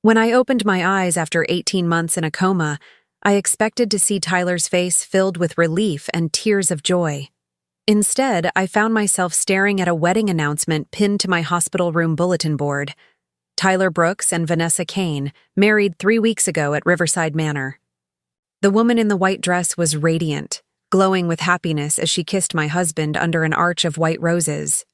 When I opened my eyes after 18 months in a coma, I expected to see Tyler's face filled with relief and tears of joy. Instead, I found myself staring at a wedding announcement pinned to my hospital room bulletin board. Tyler Brooks and Vanessa Kane, married 3 weeks ago at Riverside Manor. The woman in the white dress was radiant, glowing with happiness as she kissed my husband under an arch of white roses.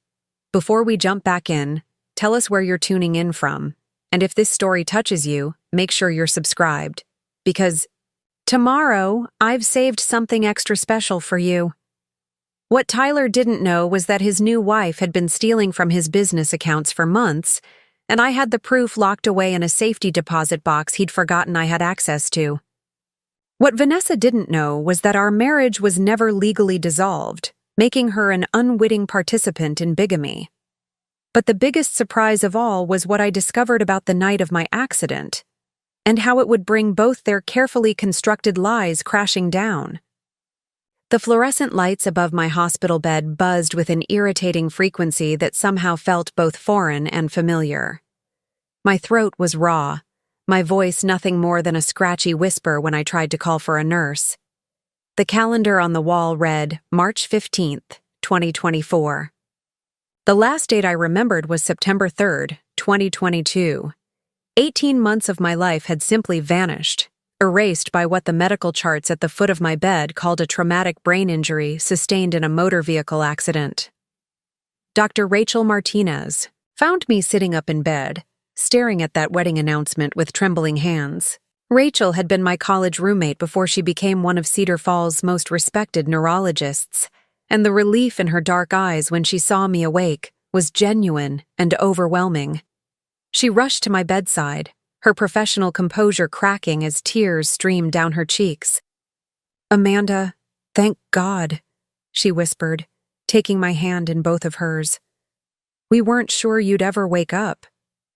Before we jump back in, tell us where you're tuning in from, and if this story touches you, make sure you're subscribed, because tomorrow I've saved something extra special for you. What Tyler didn't know was that his new wife had been stealing from his business accounts for months, and I had the proof locked away in a safety deposit box he'd forgotten I had access to. What Vanessa didn't know was that our marriage was never legally dissolved, making her an unwitting participant in bigamy. But the biggest surprise of all was what I discovered about the night of my accident, and how it would bring both their carefully constructed lies crashing down. The fluorescent lights above my hospital bed buzzed with an irritating frequency that somehow felt both foreign and familiar. My throat was raw, my voice nothing more than a scratchy whisper when I tried to call for a nurse. The calendar on the wall read March 15th, 2024. The last date I remembered was September 3rd, 2022. 18 months of my life had simply vanished, erased by what the medical charts at the foot of my bed called a traumatic brain injury sustained in a motor vehicle accident. Dr. Rachel Martinez found me sitting up in bed, staring at that wedding announcement with trembling hands. Rachel had been my college roommate before she became one of Cedar Falls' most respected neurologists, and the relief in her dark eyes when she saw me awake was genuine and overwhelming. She rushed to my bedside, her professional composure cracking as tears streamed down her cheeks. "Amanda, thank God," she whispered, taking my hand in both of hers. "We weren't sure you'd ever wake up.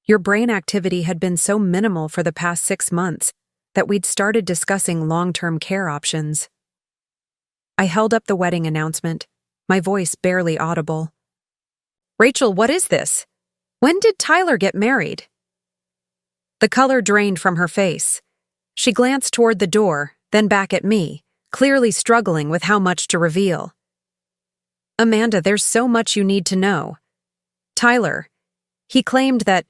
Your brain activity had been so minimal for the past 6 months that we'd started discussing long-term care options." I held up the wedding announcement, my voice barely audible. "Rachel, what is this? When did Tyler get married?" The color drained from her face. She glanced toward the door, then back at me, clearly struggling with how much to reveal. "Amanda, there's so much you need to know. Tyler, he claimed that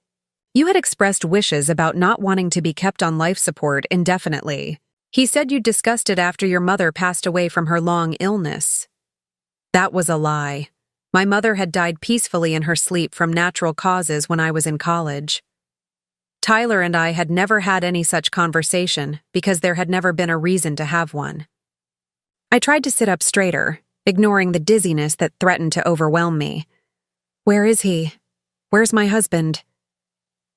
you had expressed wishes about not wanting to be kept on life support indefinitely. He said you discussed it after your mother passed away from her long illness." That was a lie. My mother had died peacefully in her sleep from natural causes when I was in college. Tyler and I had never had any such conversation because there had never been a reason to have one. I tried to sit up straighter, ignoring the dizziness that threatened to overwhelm me. "Where is he? Where's my husband?"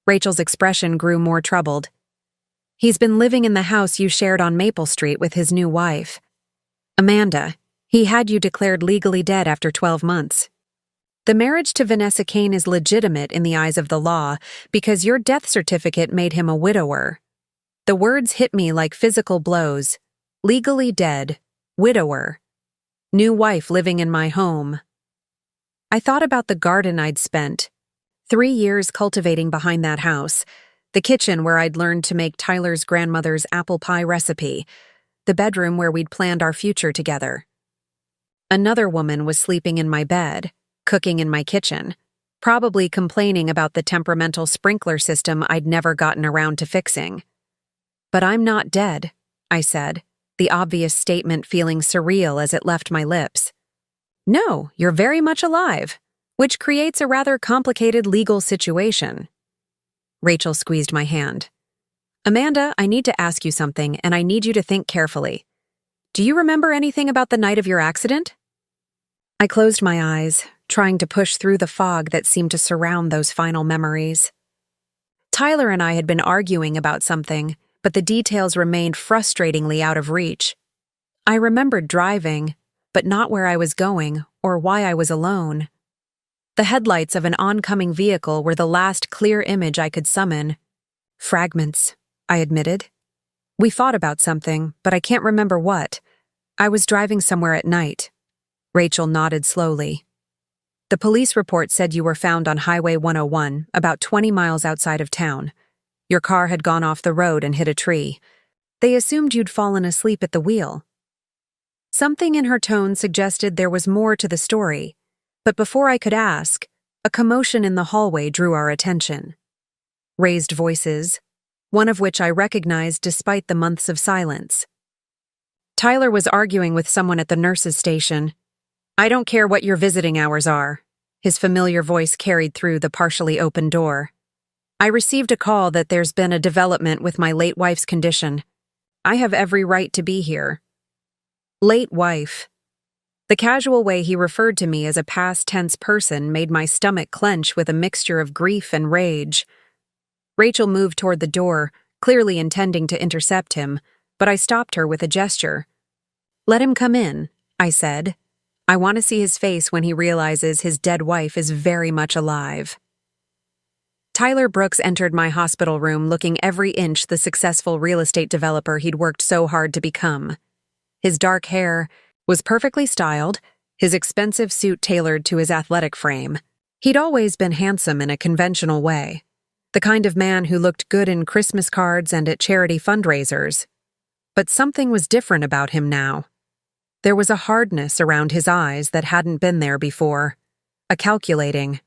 Rachel's expression grew more troubled. "He's been living in the house you shared on Maple Street with his new wife. Amanda, he had you declared legally dead after 12 months. The marriage to Vanessa Kane is legitimate in the eyes of the law because your death certificate made him a widower." The words hit me like physical blows. Legally dead, widower, new wife living in my home. I thought about the garden I'd spent 3 years cultivating behind that house, the kitchen where I'd learned to make Tyler's grandmother's apple pie recipe, the bedroom where we'd planned our future together. Another woman was sleeping in my bed, cooking in my kitchen, probably complaining about the temperamental sprinkler system I'd never gotten around to fixing. "But I'm not dead," I said, the obvious statement feeling surreal as it left my lips. "No, you're very much alive, which creates a rather complicated legal situation." Rachel squeezed my hand. "Amanda, I need to ask you something, and I need you to think carefully. Do you remember anything about the night of your accident?" I closed my eyes, trying to push through the fog that seemed to surround those final memories. Tyler and I had been arguing about something, but the details remained frustratingly out of reach. I remembered driving, but not where I was going or why I was alone. The headlights of an oncoming vehicle were the last clear image I could summon. "Fragments," I admitted. "We fought about something, but I can't remember what. I was driving somewhere at night." Rachel nodded slowly. "The police report said you were found on Highway 101, about 20 miles outside of town. Your car had gone off the road and hit a tree. They assumed you'd fallen asleep at the wheel." Something in her tone suggested there was more to the story, but before I could ask, a commotion in the hallway drew our attention. Raised voices, one of which I recognized despite the months of silence. Tyler was arguing with someone at the nurse's station. "I don't care what your visiting hours are," his familiar voice carried through the partially open door. "I received a call that there's been a development with my late wife's condition. I have every right to be here." Late wife. The casual way he referred to me as a past tense person made my stomach clench with a mixture of grief and rage. Rachel moved toward the door, clearly intending to intercept him, but I stopped her with a gesture. "Let him come in," I said. "I want to see his face when he realizes his dead wife is very much alive." Tyler Brooks entered my hospital room looking every inch the successful real estate developer he'd worked so hard to become. His dark hair was perfectly styled, his expensive suit tailored to his athletic frame. He'd always been handsome in a conventional way, the kind of man who looked good in Christmas cards and at charity fundraisers. But something was different about him now. There was a hardness around his eyes that hadn't been there before, a calculating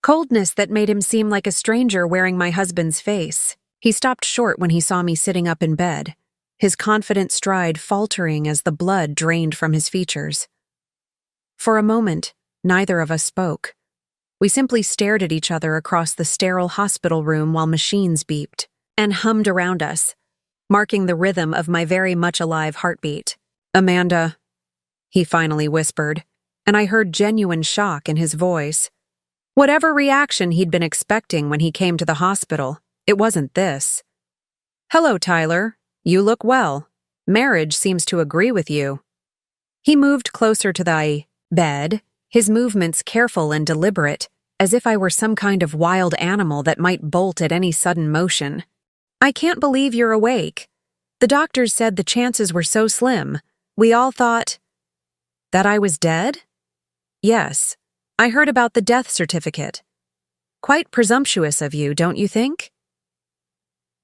coldness that made him seem like a stranger wearing my husband's face. He stopped short when he saw me sitting up in bed, his confident stride faltering as the blood drained from his features. For a moment, neither of us spoke. We simply stared at each other across the sterile hospital room while machines beeped and hummed around us, marking the rhythm of my very much alive heartbeat. "Amanda," he finally whispered, and I heard genuine shock in his voice. Whatever reaction he'd been expecting when he came to the hospital, it wasn't this. "Hello, Tyler. You look well. Marriage seems to agree with you." He moved closer to the bed, his movements careful and deliberate, as if I were some kind of wild animal that might bolt at any sudden motion. "I can't believe you're awake. The doctors said the chances were so slim. We all thought—" "That I was dead?" "Yes. I heard about the death certificate. Quite presumptuous of you, don't you think?"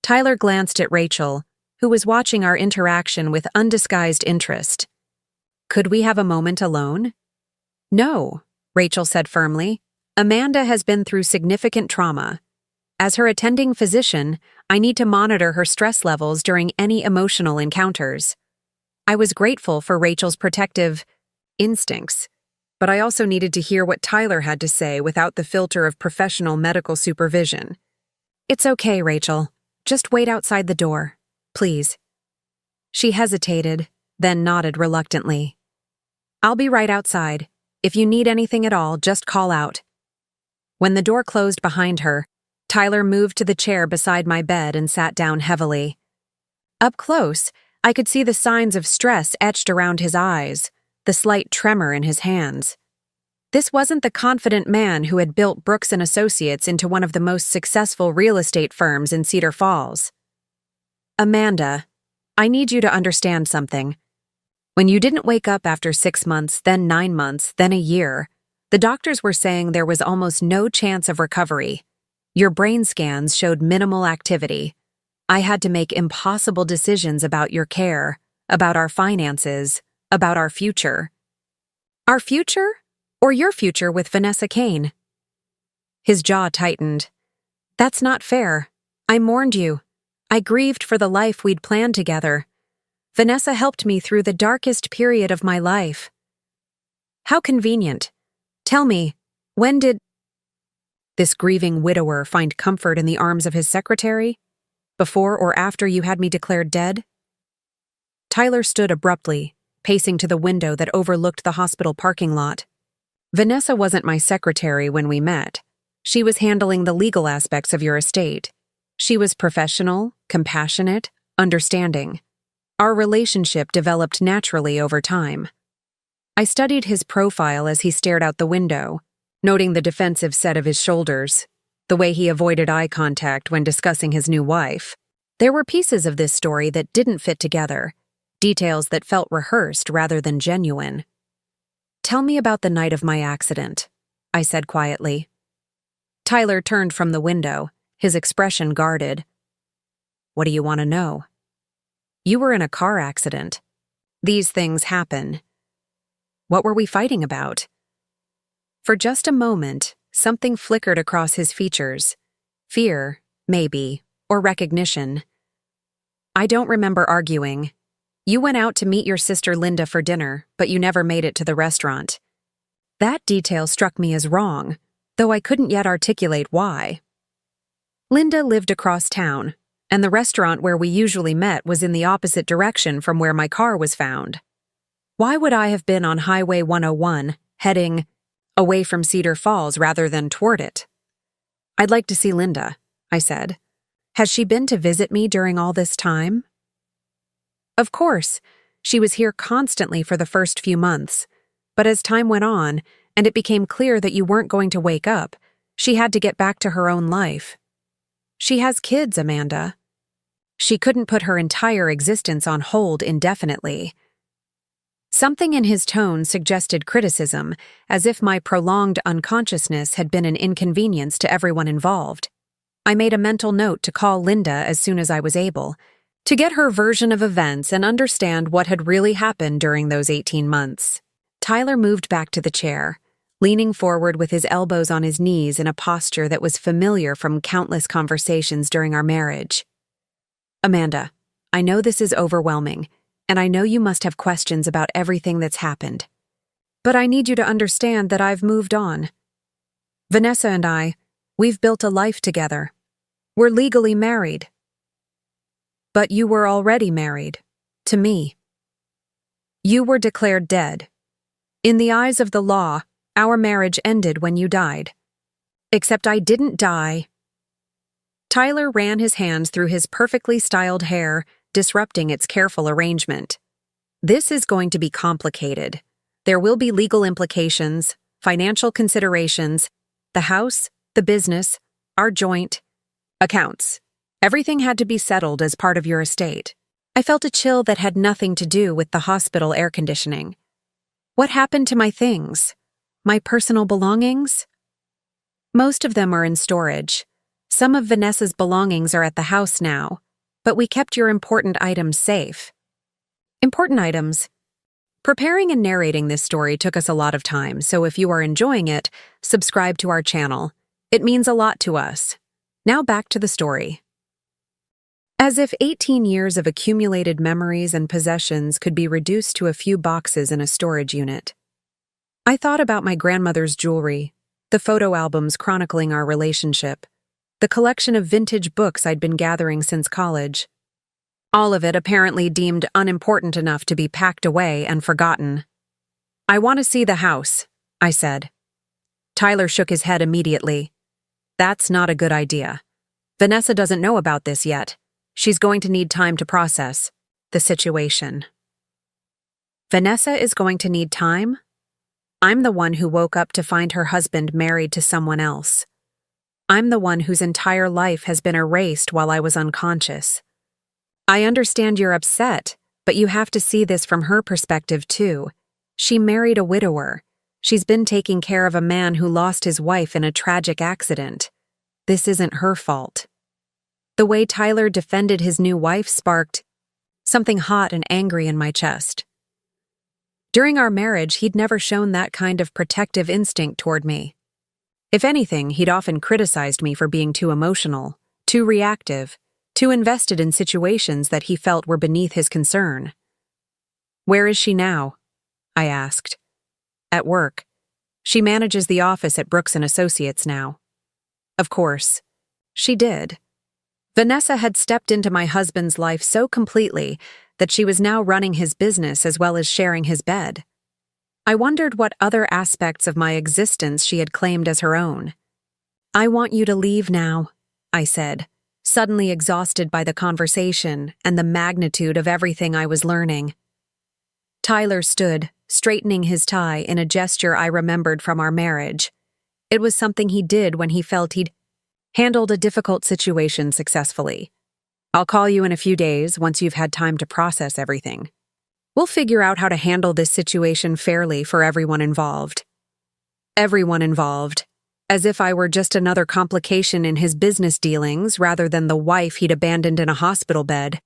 Tyler glanced at Rachel, who was watching our interaction with undisguised interest. "Could we have a moment alone?" "No," Rachel said firmly. "Amanda has been through significant trauma. As her attending physician, I need to monitor her stress levels during any emotional encounters." I was grateful for Rachel's protective instincts, but I also needed to hear what Tyler had to say without the filter of professional medical supervision. "It's okay, Rachel. Just wait outside the door. Please." She hesitated, then nodded reluctantly. "I'll be right outside. If you need anything at all, just call out." When the door closed behind her, Tyler moved to the chair beside my bed and sat down heavily. Up close, I could see the signs of stress etched around his eyes, the slight tremor in his hands. This wasn't the confident man who had built Brooks & Associates into one of the most successful real estate firms in Cedar Falls. "Amanda, I need you to understand something. When you didn't wake up after 6 months, then 9 months, then a year, the doctors were saying there was almost no chance of recovery. Your brain scans showed minimal activity. I had to make impossible decisions about your care, about our finances, about our future." "Our future? Or your future with Vanessa Kane?" His jaw tightened. "That's not fair. I mourned you. I grieved for the life we'd planned together. Vanessa helped me through the darkest period of my life." "How convenient. Tell me, when did this grieving widower find comfort in the arms of his secretary? Before or after you had me declared dead?" Tyler stood abruptly, pacing to the window that overlooked the hospital parking lot. "Vanessa wasn't my secretary when we met. She was handling the legal aspects of your estate. She was professional, compassionate, understanding. Our relationship developed naturally over time." I studied his profile as he stared out the window, noting the defensive set of his shoulders, the way he avoided eye contact when discussing his new wife. There were pieces of this story that didn't fit together, details that felt rehearsed rather than genuine. "Tell me about the night of my accident," I said quietly. Tyler turned from the window, his expression guarded. What do you want to know? You were in a car accident. These things happen. What were we fighting about? For just a moment, something flickered across his features. Fear, maybe, or recognition. I don't remember arguing. You went out to meet your sister Linda for dinner, but you never made it to the restaurant. That detail struck me as wrong, though I couldn't yet articulate why. Linda lived across town, and the restaurant where we usually met was in the opposite direction from where my car was found. Why would I have been on Highway 101, heading away from Cedar Falls rather than toward it? I'd like to see Linda, I said. Has she been to visit me during all this time? Of course, she was here constantly for the first few months, but as time went on, and it became clear that you weren't going to wake up, she had to get back to her own life. She has kids, Amanda. She couldn't put her entire existence on hold indefinitely. Something in his tone suggested criticism, as if my prolonged unconsciousness had been an inconvenience to everyone involved. I made a mental note to call Linda as soon as I was able, to get her version of events and understand what had really happened during those 18 months. Tyler moved back to the chair, leaning forward with his elbows on his knees in a posture that was familiar from countless conversations during our marriage. Amanda, I know this is overwhelming, and I know you must have questions about everything that's happened. But I need you to understand that I've moved on. Vanessa and I, we've built a life together. We're legally married. But you were already married. To me. You were declared dead. In the eyes of the law, our marriage ended when you died. Except I didn't die. Tyler ran his hands through his perfectly styled hair, disrupting its careful arrangement. This is going to be complicated. There will be legal implications, financial considerations, the house, the business, our joint accounts. Everything had to be settled as part of your estate. I felt a chill that had nothing to do with the hospital air conditioning. What happened to my things? My personal belongings? Most of them are in storage. Some of Vanessa's belongings are at the house now, but we kept your important items safe. Important items. Preparing and narrating this story took us a lot of time, so if you are enjoying it, subscribe to our channel. It means a lot to us. Now back to the story. As if 18 years of accumulated memories and possessions could be reduced to a few boxes in a storage unit. I thought about my grandmother's jewelry, the photo albums chronicling our relationship, the collection of vintage books I'd been gathering since college. All of it apparently deemed unimportant enough to be packed away and forgotten. I want to see the house, I said. Tyler shook his head immediately. That's not a good idea. Vanessa doesn't know about this yet. She's going to need time to process the situation. Vanessa is going to need time? I'm the one who woke up to find her husband married to someone else. I'm the one whose entire life has been erased while I was unconscious. I understand you're upset, but you have to see this from her perspective too. She married a widower. She's been taking care of a man who lost his wife in a tragic accident. This isn't her fault. The way Tyler defended his new wife sparked something hot and angry in my chest. During our marriage, he'd never shown that kind of protective instinct toward me. If anything, he'd often criticized me for being too emotional, too reactive, too invested in situations that he felt were beneath his concern. Where is she now? I asked. At work. She manages the office at Brooks & Associates now. Of course. She did. Vanessa had stepped into my husband's life so completely that she was now running his business as well as sharing his bed. I wondered what other aspects of my existence she had claimed as her own. I want you to leave now, I said, suddenly exhausted by the conversation and the magnitude of everything I was learning. Tyler stood, straightening his tie in a gesture I remembered from our marriage. It was something he did when he felt he'd handled a difficult situation successfully. I'll call you in a few days once you've had time to process everything. We'll figure out how to handle this situation fairly for everyone involved. Everyone involved. as if I were just another complication in his business dealings rather than the wife he'd abandoned in a hospital bed.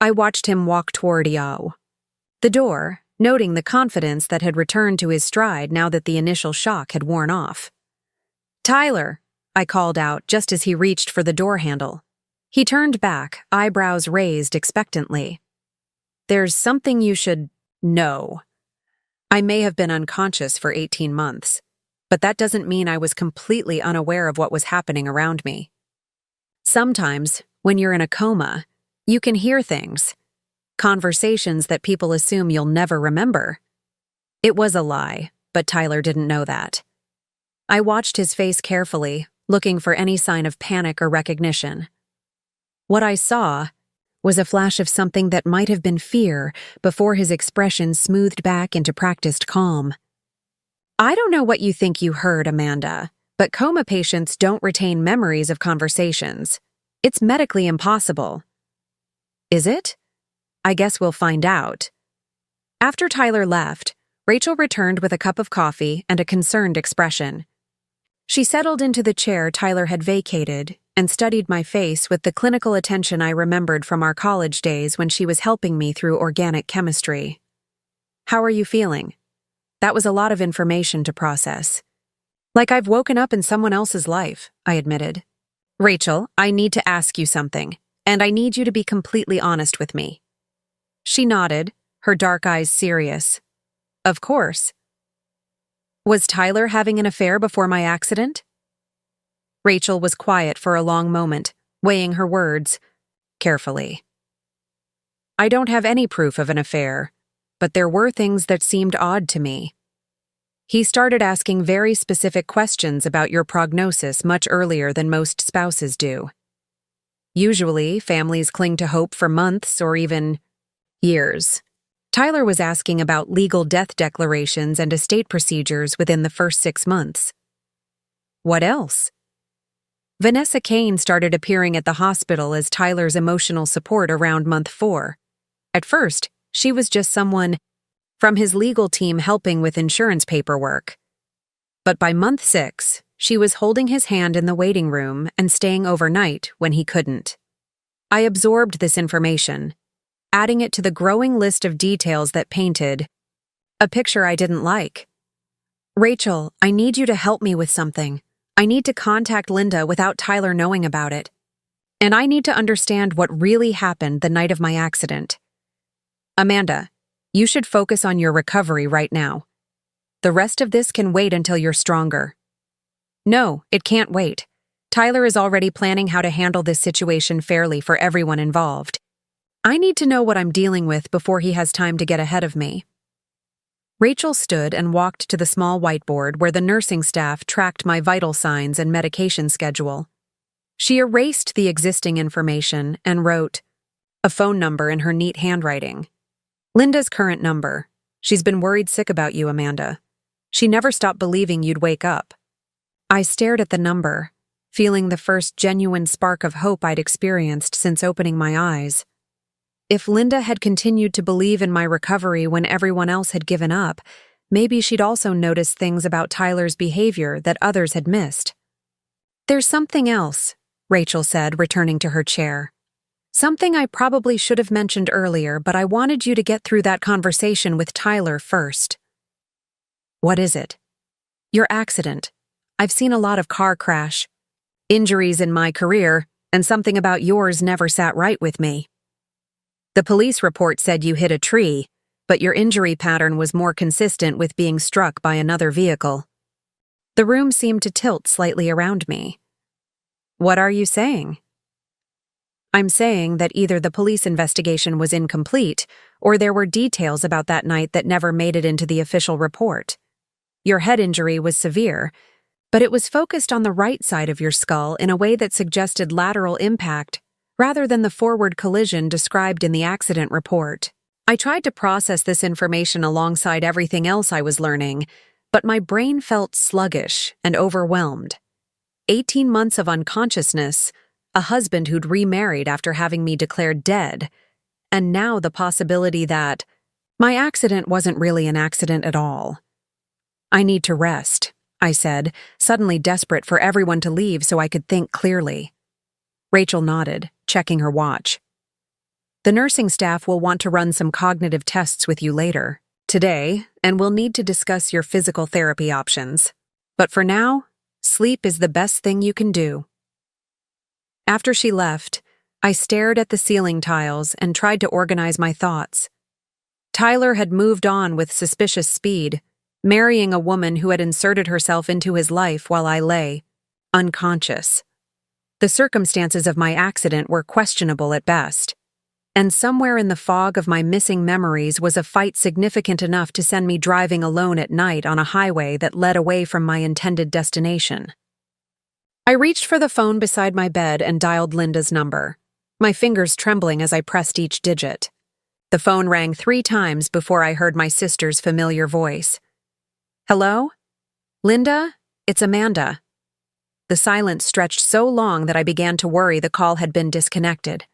I watched him walk toward the door, noting the confidence that had returned to his stride now that the initial shock had worn off. "Tyler," I called out just as he reached for the door handle. He turned back, eyebrows raised expectantly. "There's something you should know. I may have been unconscious for 18 months, but that doesn't mean I was completely unaware of what was happening around me. Sometimes, when you're in a coma, you can hear things, conversations that people assume you'll never remember." It was a lie, but Tyler didn't know that. I watched his face carefully, looking for any sign of panic or recognition. What I saw was a flash of something that might have been fear before his expression smoothed back into practiced calm. "I don't know what you think you heard, Amanda, but coma patients don't retain memories of conversations. It's medically impossible." "Is it? I guess we'll find out." After Tyler left, Rachel returned with a cup of coffee and a concerned expression. She settled into the chair Tyler had vacated and studied my face with the clinical attention I remembered from our college days when she was helping me through organic chemistry. "How are you feeling?" That was a lot of information to process. "Like I've woken up in someone else's life," I admitted. "Rachel, I need to ask you something, and I need you to be completely honest with me." She nodded, her dark eyes serious. "Of course." "Was Tyler having an affair before my accident?" Rachel was quiet for a long moment, weighing her words carefully. "I don't have any proof of an affair, but there were things that seemed odd to me. He started asking very specific questions about your prognosis much earlier than most spouses do. Usually, families cling to hope for months or even years. Tyler was asking about legal death declarations and estate procedures within the first 6 months. What else? Vanessa Kane started appearing at the hospital as Tyler's emotional support around month 4. At first, she was just someone from his legal team helping with insurance paperwork. But by month 6, she was holding his hand in the waiting room and staying overnight when he couldn't. I absorbed this information, adding it to the growing list of details that painted a picture I didn't like. "Rachel, I need you to help me with something. I need to contact Linda without Tyler knowing about it. And I need to understand what really happened the night of my accident. Amanda, you should focus on your recovery right now. The rest of this can wait until you're stronger." "No, it can't wait. Tyler is already planning how to handle this situation fairly for everyone involved. I need to know what I'm dealing with before he has time to get ahead of me." Rachel stood and walked to the small whiteboard where the nursing staff tracked my vital signs and medication schedule. She erased the existing information and wrote a phone number in her neat handwriting. "Linda's current number. She's been worried sick about you, Amanda. She never stopped believing you'd wake up." I stared at the number, feeling the first genuine spark of hope I'd experienced since opening my eyes. If Linda had continued to believe in my recovery when everyone else had given up, maybe she'd also noticed things about Tyler's behavior that others had missed. "There's something else," Rachel said, returning to her chair. "Something I probably should have mentioned earlier, but I wanted you to get through that conversation with Tyler first." "What is it?" "Your accident. I've seen a lot of car crash injuries in my career, and something about yours never sat right with me. The police report said you hit a tree, but your injury pattern was more consistent with being struck by another vehicle." The room seemed to tilt slightly around me. "What are you saying?" "I'm saying that either the police investigation was incomplete, or there were details about that night that never made it into the official report. Your head injury was severe, but it was focused on the right side of your skull in a way that suggested lateral impact rather than the forward collision described in the accident report. I tried to process this information alongside everything else I was learning, but my brain felt sluggish and overwhelmed. 18 months of unconsciousness, a husband who'd remarried after having me declared dead, and now the possibility that my accident wasn't really an accident at all. "I need to rest," I said, suddenly desperate for everyone to leave so I could think clearly. Rachel nodded, checking her watch. The nursing staff will want to run some cognitive tests with you later, today, and we'll need to discuss your physical therapy options. But for now, sleep is the best thing you can do. After she left, I stared at the ceiling tiles and tried to organize my thoughts. Tyler had moved on with suspicious speed, marrying a woman who had inserted herself into his life while I lay, unconscious. The circumstances of my accident were questionable at best, and somewhere in the fog of my missing memories was a fight significant enough to send me driving alone at night on a highway that led away from my intended destination. I reached for the phone beside my bed and dialed Linda's number, my fingers trembling as I pressed each digit. The phone rang 3 times before I heard my sister's familiar voice. "Hello? Linda? It's Amanda." The silence stretched so long that I began to worry the call had been disconnected.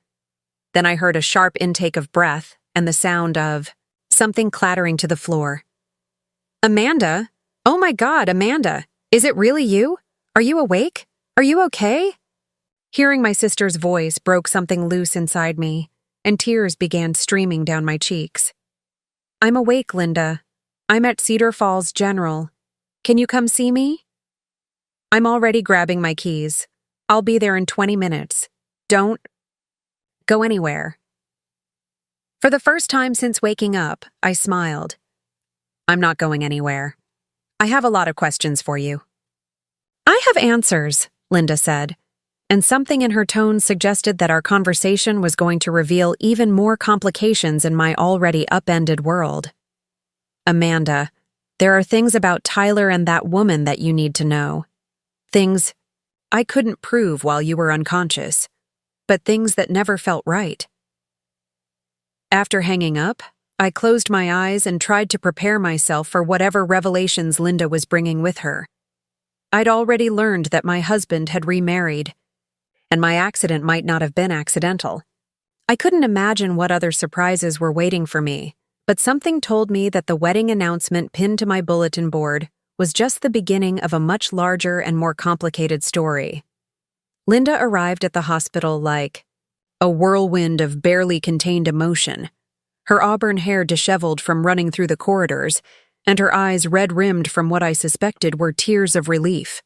Then I heard a sharp intake of breath and the sound of something clattering to the floor. "Amanda? Oh my God, Amanda! Is it really you? Are you awake? Are you okay?" Hearing my sister's voice broke something loose inside me, and tears began streaming down my cheeks. "I'm awake, Linda. I'm at Cedar Falls General. Can you come see me?" "I'm already grabbing my keys. I'll be there in 20 minutes. Don't go anywhere." For the first time since waking up, I smiled. "I'm not going anywhere. I have a lot of questions for you." "I have answers," Linda said, and something in her tone suggested that our conversation was going to reveal even more complications in my already upended world. "Amanda, there are things about Tyler and that woman that you need to know. Things I couldn't prove while you were unconscious, but things that never felt right." After hanging up, I closed my eyes and tried to prepare myself for whatever revelations Linda was bringing with her. I'd already learned that my husband had remarried, and my accident might not have been accidental. I couldn't imagine what other surprises were waiting for me, but something told me that the wedding announcement pinned to my bulletin board was just the beginning of a much larger and more complicated story. Linda arrived at the hospital like a whirlwind of barely contained emotion, her auburn hair disheveled from running through the corridors, and her eyes red-rimmed from what I suspected were tears of relief.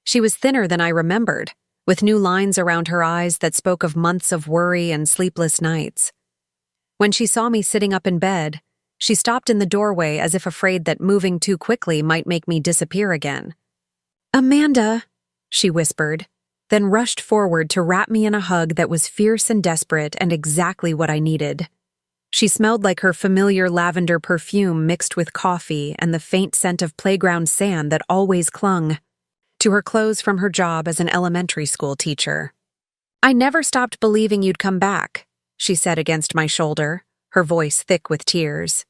She was thinner than I remembered, with new lines around her eyes that spoke of months of worry and sleepless nights. When she saw me sitting up in bed, she stopped in the doorway as if afraid that moving too quickly might make me disappear again. "Amanda," she whispered, then rushed forward to wrap me in a hug that was fierce and desperate and exactly what I needed. She smelled like her familiar lavender perfume mixed with coffee and the faint scent of playground sand that always clung to her clothes from her job as an elementary school teacher. "I never stopped believing you'd come back," she said against my shoulder, her voice thick with tears.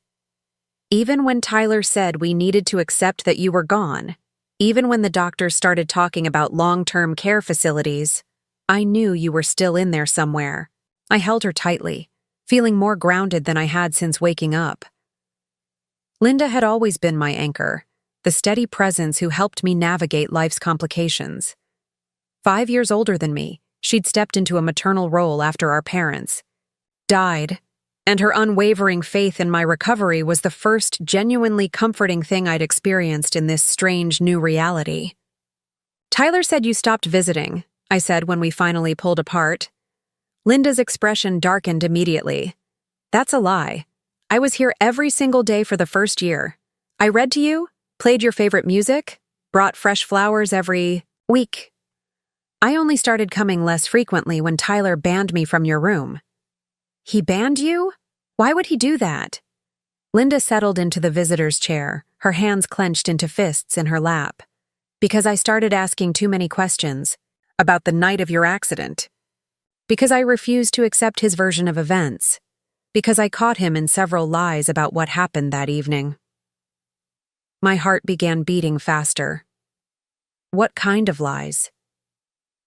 "Even when Tyler said we needed to accept that you were gone, even when the doctors started talking about long-term care facilities, I knew you were still in there somewhere." I held her tightly, feeling more grounded than I had since waking up. Linda had always been my anchor, the steady presence who helped me navigate life's complications. 5 years older than me, she'd stepped into a maternal role after our parents died, and her unwavering faith in my recovery was the first genuinely comforting thing I'd experienced in this strange new reality. "Tyler said you stopped visiting," I said when we finally pulled apart. Linda's expression darkened immediately. "That's a lie. I was here every single day for the first year. I read to you, played your favorite music, brought fresh flowers every week. I only started coming less frequently when Tyler banned me from your room." "He banned you? Why would he do that?" Linda settled into the visitor's chair, her hands clenched into fists in her lap. "Because I started asking too many questions about the night of your accident. Because I refused to accept his version of events. Because I caught him in several lies about what happened that evening." My heart began beating faster. "What kind of lies?"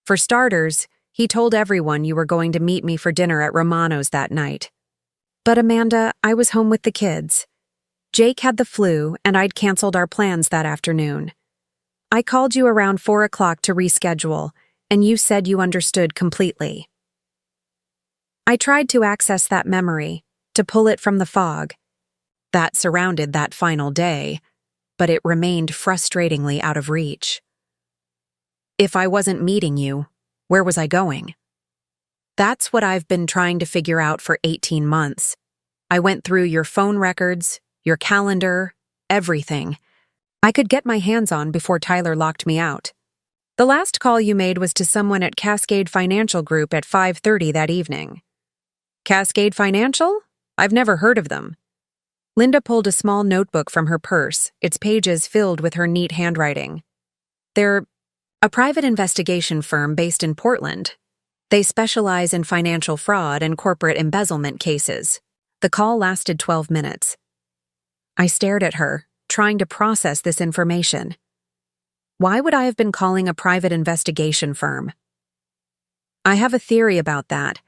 "For starters, he told everyone you were going to meet me for dinner at Romano's that night. But Amanda, I was home with the kids. Jake had the flu, and I'd canceled our plans that afternoon. I called you around 4 o'clock to reschedule, and you said you understood completely. I tried to access that memory, to pull it from the fog that surrounded that final day, but it remained frustratingly out of reach. If I wasn't meeting you, where was I going? That's what I've been trying to figure out for 18 months. I went through your phone records, your calendar, everything I could get my hands on before Tyler locked me out. The last call you made was to someone at Cascade Financial Group at 5:30 that evening. Cascade Financial? I've never heard of them. Linda pulled a small notebook from her purse, its pages filled with her neat handwriting. They're a private investigation firm based in Portland. They specialize in financial fraud and corporate embezzlement cases. The call lasted 12 minutes. I stared at her, trying to process this information. Why would I have been calling a private investigation firm? I have a theory about that,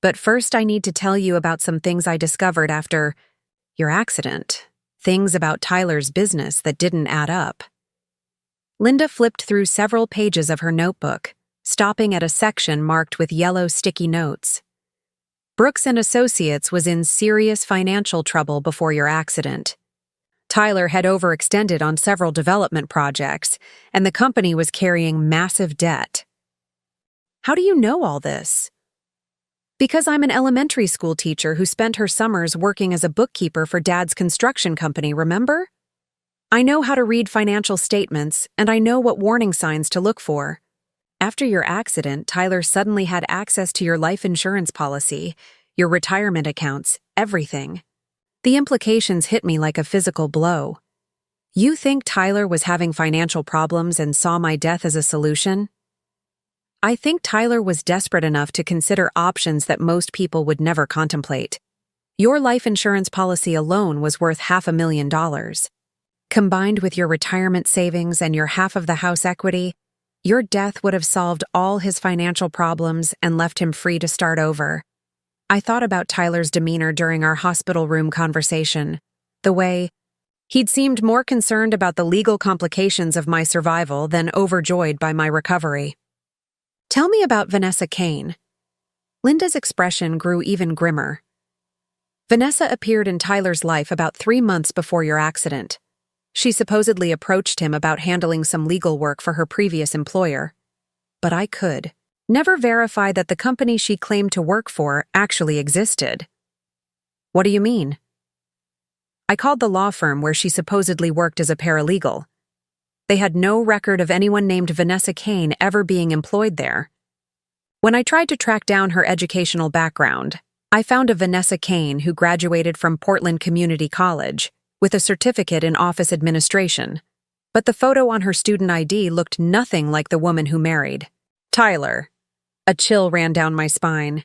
but first I need to tell you about some things I discovered after your accident. Things about Tyler's business that didn't add up. Linda flipped through several pages of her notebook, stopping at a section marked with yellow sticky notes. Brooks and Associates was in serious financial trouble before your accident. Tyler had overextended on several development projects, and the company was carrying massive debt. How do you know all this? Because I'm an elementary school teacher who spent her summers working as a bookkeeper for Dad's construction company, remember? I know how to read financial statements, and I know what warning signs to look for. After your accident, Tyler suddenly had access to your life insurance policy, your retirement accounts, everything. The implications hit me like a physical blow. You think Tyler was having financial problems and saw my death as a solution? I think Tyler was desperate enough to consider options that most people would never contemplate. Your life insurance policy alone was worth $500,000. Combined with your retirement savings and your half of the house equity, your death would have solved all his financial problems and left him free to start over. I thought about Tyler's demeanor during our hospital room conversation. The way he'd seemed more concerned about the legal complications of my survival than overjoyed by my recovery. Tell me about Vanessa Kane. Linda's expression grew even grimmer. Vanessa appeared in Tyler's life about 3 months before your accident. She supposedly approached him about handling some legal work for her previous employer. But I could never verify that the company she claimed to work for actually existed. What do you mean? I called the law firm where she supposedly worked as a paralegal. They had no record of anyone named Vanessa Kane ever being employed there. When I tried to track down her educational background, I found a Vanessa Kane who graduated from Portland Community College with a certificate in office administration, but the photo on her student ID looked nothing like the woman who married Tyler. A chill ran down my spine.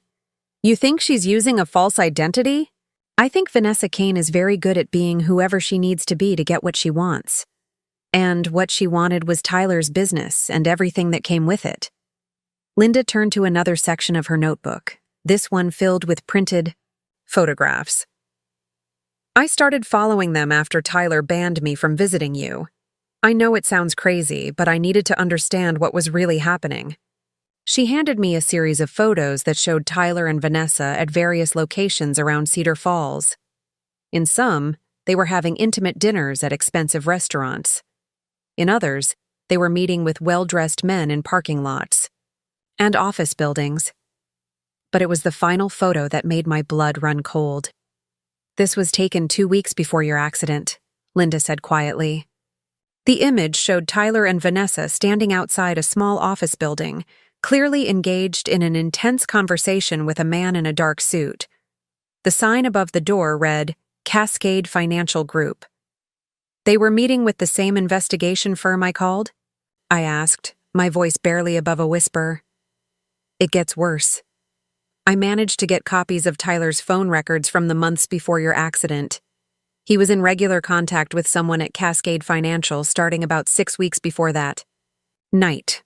You think she's using a false identity? I think Vanessa Kane is very good at being whoever she needs to be to get what she wants. And what she wanted was Tyler's business and everything that came with it. Linda turned to another section of her notebook, this one filled with printed photographs. I started following them after Tyler banned me from visiting you. I know it sounds crazy, but I needed to understand what was really happening. She handed me a series of photos that showed Tyler and Vanessa at various locations around Cedar Falls. In some, they were having intimate dinners at expensive restaurants. In others, they were meeting with well-dressed men in parking lots and office buildings. But it was the final photo that made my blood run cold. This was taken 2 weeks before your accident, Linda said quietly. The image showed Tyler and Vanessa standing outside a small office building, clearly engaged in an intense conversation with a man in a dark suit. The sign above the door read, Cascade Financial Group. They were meeting with the same investigation firm I called? I asked, my voice barely above a whisper. It gets worse. I managed to get copies of Tyler's phone records from the months before your accident. He was in regular contact with someone at Cascade Financial starting about 6 weeks before that. Night.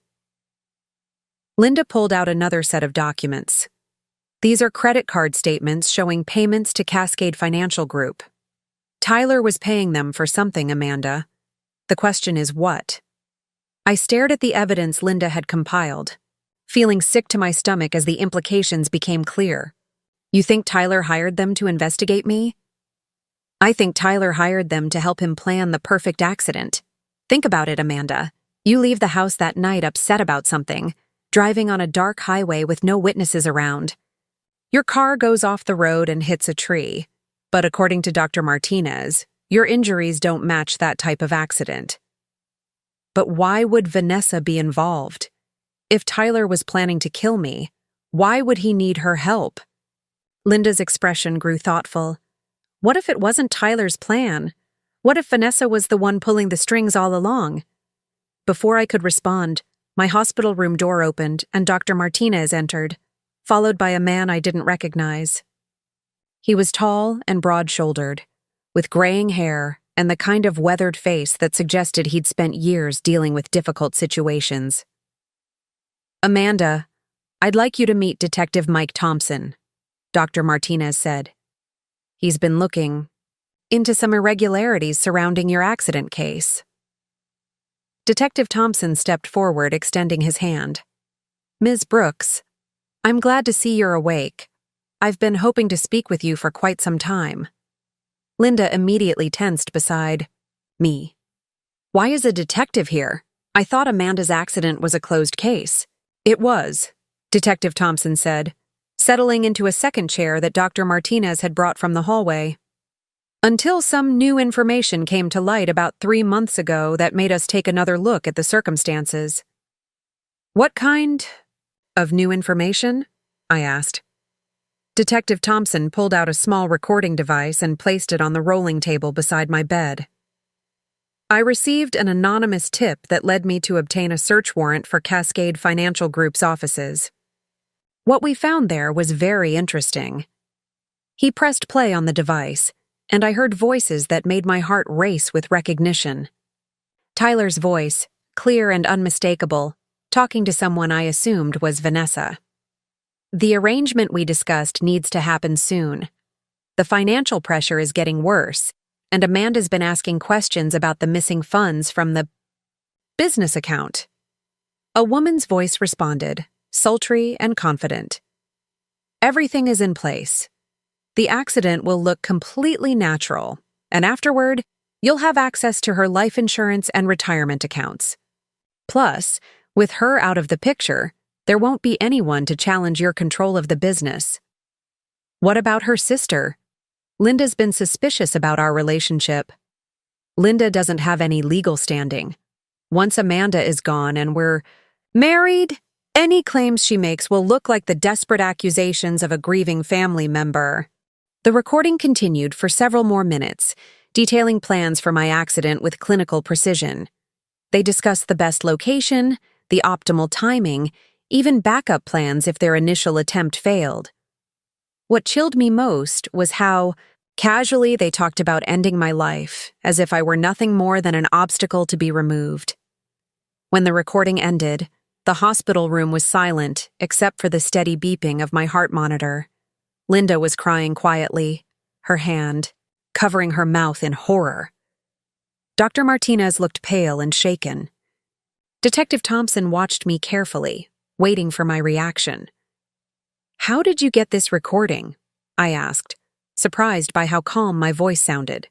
Linda pulled out another set of documents. These are credit card statements showing payments to Cascade Financial Group. Tyler was paying them for something, Amanda. The question is what? I stared at the evidence Linda had compiled, feeling sick to my stomach as the implications became clear. You think Tyler hired them to investigate me? I think Tyler hired them to help him plan the perfect accident. Think about it, Amanda. You leave the house that night upset about something, driving on a dark highway with no witnesses around. Your car goes off the road and hits a tree, but according to Dr. Martinez, your injuries don't match that type of accident. But why would Vanessa be involved? If Tyler was planning to kill me, why would he need her help? Linda's expression grew thoughtful. What if it wasn't Tyler's plan? What if Vanessa was the one pulling the strings all along? Before I could respond, my hospital room door opened and Dr. Martinez entered, followed by a man I didn't recognize. He was tall and broad-shouldered, with graying hair and the kind of weathered face that suggested he'd spent years dealing with difficult situations. Amanda, I'd like you to meet Detective Mike Thompson, Dr. Martinez said. He's been looking into some irregularities surrounding your accident case. Detective Thompson stepped forward, extending his hand. Ms. Brooks, I'm glad to see you're awake. I've been hoping to speak with you for quite some time. Linda immediately tensed beside me. Why is a detective here? I thought Amanda's accident was a closed case. It was, Detective Thompson said, settling into a second chair that Dr. Martinez had brought from the hallway. Until some new information came to light about 3 months ago that made us take another look at the circumstances. What kind of new information? I asked. Detective Thompson pulled out a small recording device and placed it on the rolling table beside my bed. I received an anonymous tip that led me to obtain a search warrant for Cascade Financial Group's offices. What we found there was very interesting. He pressed play on the device, and I heard voices that made my heart race with recognition. Tyler's voice, clear and unmistakable, talking to someone I assumed was Vanessa. The arrangement we discussed needs to happen soon. The financial pressure is getting worse, and Amanda's been asking questions about the missing funds from the business account. A woman's voice responded, sultry and confident. Everything is in place. The accident will look completely natural, and afterward, you'll have access to her life insurance and retirement accounts. Plus, with her out of the picture, there won't be anyone to challenge your control of the business. What about her sister? Linda's been suspicious about our relationship. Linda doesn't have any legal standing. Once Amanda is gone and we're married, any claims she makes will look like the desperate accusations of a grieving family member. The recording continued for several more minutes, detailing plans for my accident with clinical precision. They discussed the best location, the optimal timing, even backup plans if their initial attempt failed. What chilled me most was how casually they talked about ending my life, as if I were nothing more than an obstacle to be removed. When the recording ended, the hospital room was silent except for the steady beeping of my heart monitor. Linda was crying quietly, her hand covering her mouth in horror. Dr. Martinez looked pale and shaken. Detective Thompson watched me carefully, waiting for my reaction. How did you get this recording? I asked, surprised by how calm my voice sounded.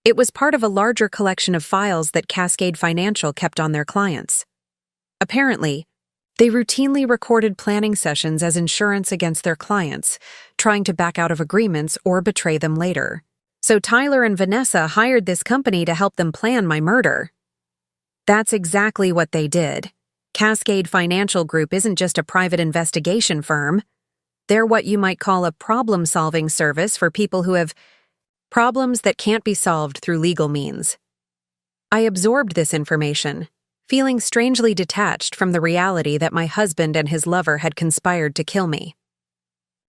It was part of a larger collection of files that Cascade Financial kept on their clients. Apparently, they routinely recorded planning sessions as insurance against their clients, trying to back out of agreements or betray them later. So Tyler and Vanessa hired this company to help them plan my murder. That's exactly what they did. Cascade Financial Group isn't just a private investigation firm. They're what you might call a problem-solving service for people who have problems that can't be solved through legal means. I absorbed this information, feeling strangely detached from the reality that my husband and his lover had conspired to kill me.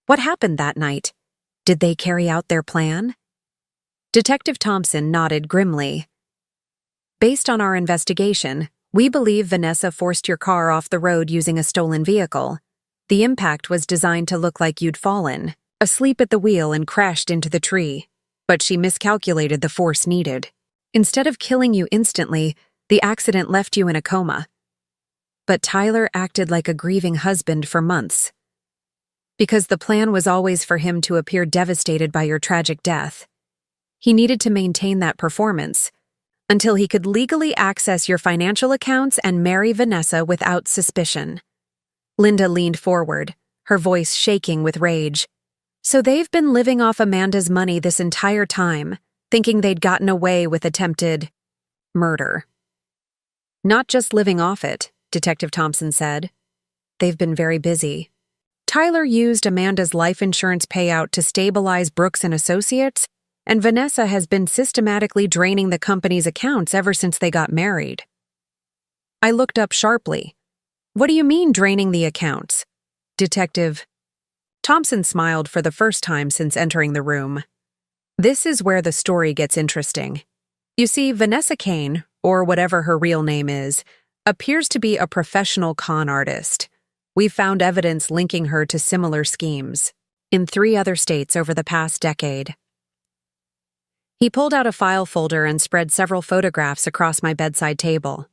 What happened that night? Did they carry out their plan? Detective Thompson nodded grimly. Based on our investigation, we believe Vanessa forced your car off the road using a stolen vehicle. The impact was designed to look like you'd fallen, asleep at the wheel and crashed into the tree. But she miscalculated the force needed. Instead of killing you instantly, The accident left you in a coma. But Tyler acted like a grieving husband for months. Because the plan was always for him to appear devastated by your tragic death. He needed to maintain that performance until he could legally access your financial accounts and marry Vanessa without suspicion. Linda leaned forward, her voice shaking with rage. So they've been living off Amanda's money this entire time, thinking they'd gotten away with attempted murder. Not just living off it, Detective Thompson said. They've been very busy. Tyler used Amanda's life insurance payout to stabilize Brooks and Associates, and Vanessa has been systematically draining the company's accounts ever since they got married. I looked up sharply. What do you mean draining the accounts? Detective Thompson smiled for the first time since entering the room. This is where the story gets interesting. You see, Vanessa Kane, or whatever her real name is, appears to be a professional con artist. We've found evidence linking her to similar schemes in 3 other states over the past decade. He pulled out a file folder and spread several photographs across my bedside table.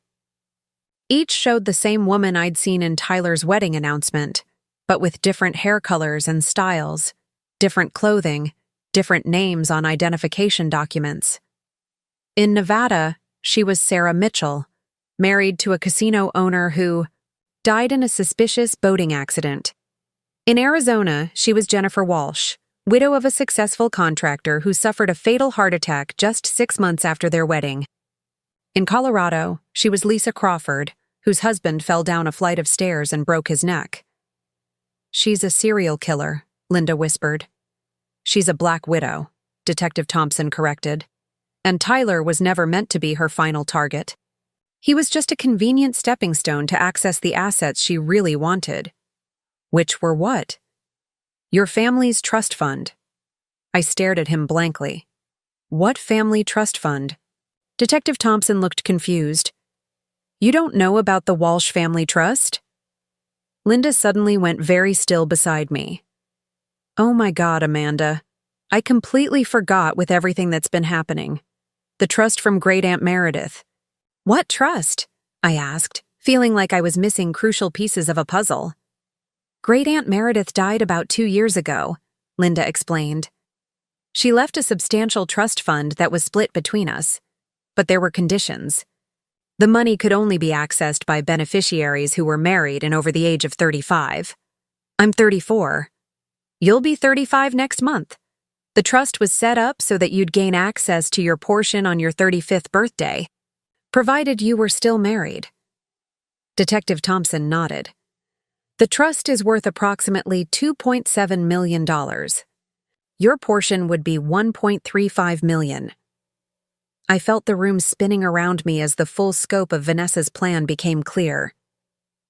Each showed the same woman I'd seen in Tyler's wedding announcement, but with different hair colors and styles, different clothing, different names on identification documents. In Nevada, she was Sarah Mitchell, married to a casino owner who died in a suspicious boating accident. In Arizona, she was Jennifer Walsh, widow of a successful contractor who suffered a fatal heart attack just 6 months after their wedding. In Colorado, she was Lisa Crawford, whose husband fell down a flight of stairs and broke his neck. She's a serial killer, Linda whispered. She's a black widow, Detective Thompson corrected. And Tyler was never meant to be her final target. He was just a convenient stepping stone to access the assets she really wanted. Which were what? Your family's trust fund. I stared at him blankly. What family trust fund? Detective Thompson looked confused. You don't know about the Walsh family trust? Linda suddenly went very still beside me. Oh my God, Amanda. I completely forgot with everything that's been happening. The trust from Great Aunt Meredith. What trust? I asked, feeling like I was missing crucial pieces of a puzzle. Great Aunt Meredith died about 2 years ago, Linda explained. She left a substantial trust fund that was split between us. But there were conditions. The money could only be accessed by beneficiaries who were married and over the age of 35. I'm 34. You'll be 35 next month. The trust was set up so that you'd gain access to your portion on your 35th birthday, provided you were still married. Detective Thompson nodded. The trust is worth approximately $2.7 million. Your portion would be $1.35 million. I felt the room spinning around me as the full scope of Vanessa's plan became clear.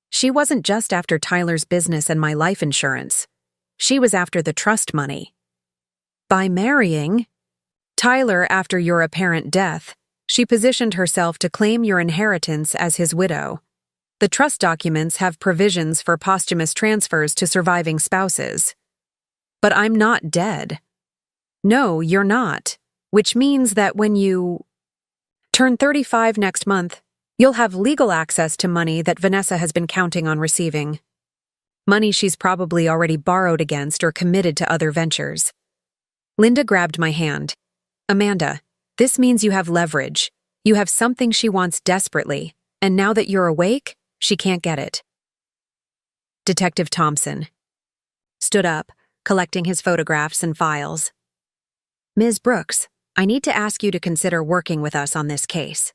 She wasn't just after Tyler's business and my life insurance. She was after the trust money. By marrying Tyler after your apparent death, she positioned herself to claim your inheritance as his widow. The trust documents have provisions for posthumous transfers to surviving spouses. But I'm not dead. No, you're not, which means that when you turn 35 next month, you'll have legal access to money that Vanessa has been counting on receiving. Money she's probably already borrowed against or committed to other ventures. Linda grabbed my hand. Amanda, this means you have leverage. You have something she wants desperately, and now that you're awake, she can't get it. Detective Thompson stood up, collecting his photographs and files. Ms. Brooks, I need to ask you to consider working with us on this case.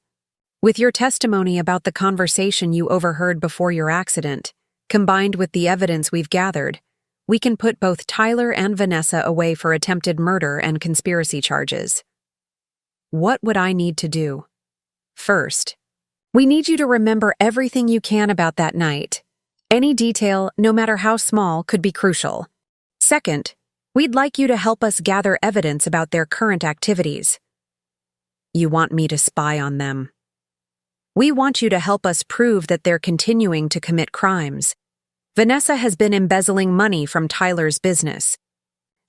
With your testimony about the conversation you overheard before your accident, combined with the evidence we've gathered, we can put both Tyler and Vanessa away for attempted murder and conspiracy charges. What would I need to do? First, we need you to remember everything you can about that night. Any detail, no matter how small, could be crucial. Second, we'd like you to help us gather evidence about their current activities. You want me to spy on them. We want you to help us prove that they're continuing to commit crimes. Vanessa has been embezzling money from Tyler's business,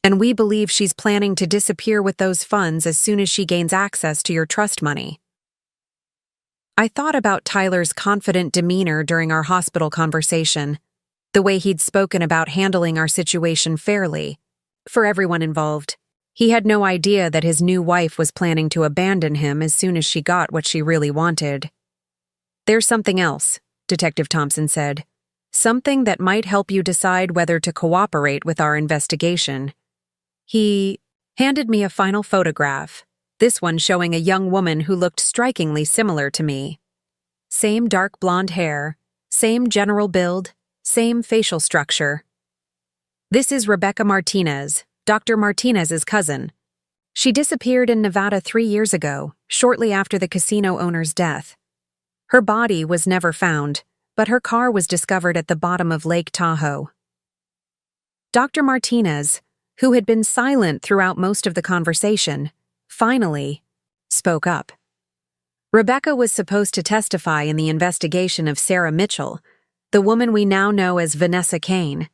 and we believe she's planning to disappear with those funds as soon as she gains access to your trust money. I thought about Tyler's confident demeanor during our hospital conversation, the way he'd spoken about handling our situation fairly, for everyone involved. He had no idea that his new wife was planning to abandon him as soon as she got what she really wanted. "There's something else," Detective Thompson said. "Something that might help you decide whether to cooperate with our investigation." He handed me a final photograph, this one showing a young woman who looked strikingly similar to me. Same dark blonde hair, same general build, same facial structure. "This is Rebecca Martinez, Dr. Martinez's cousin. She disappeared in Nevada 3 years ago, shortly after the casino owner's death. Her body was never found, but her car was discovered at the bottom of Lake Tahoe." Dr. Martinez, who had been silent throughout most of the conversation, finally spoke up. Rebecca was supposed to testify in the investigation of Sarah Mitchell, the woman we now know as Vanessa Kane.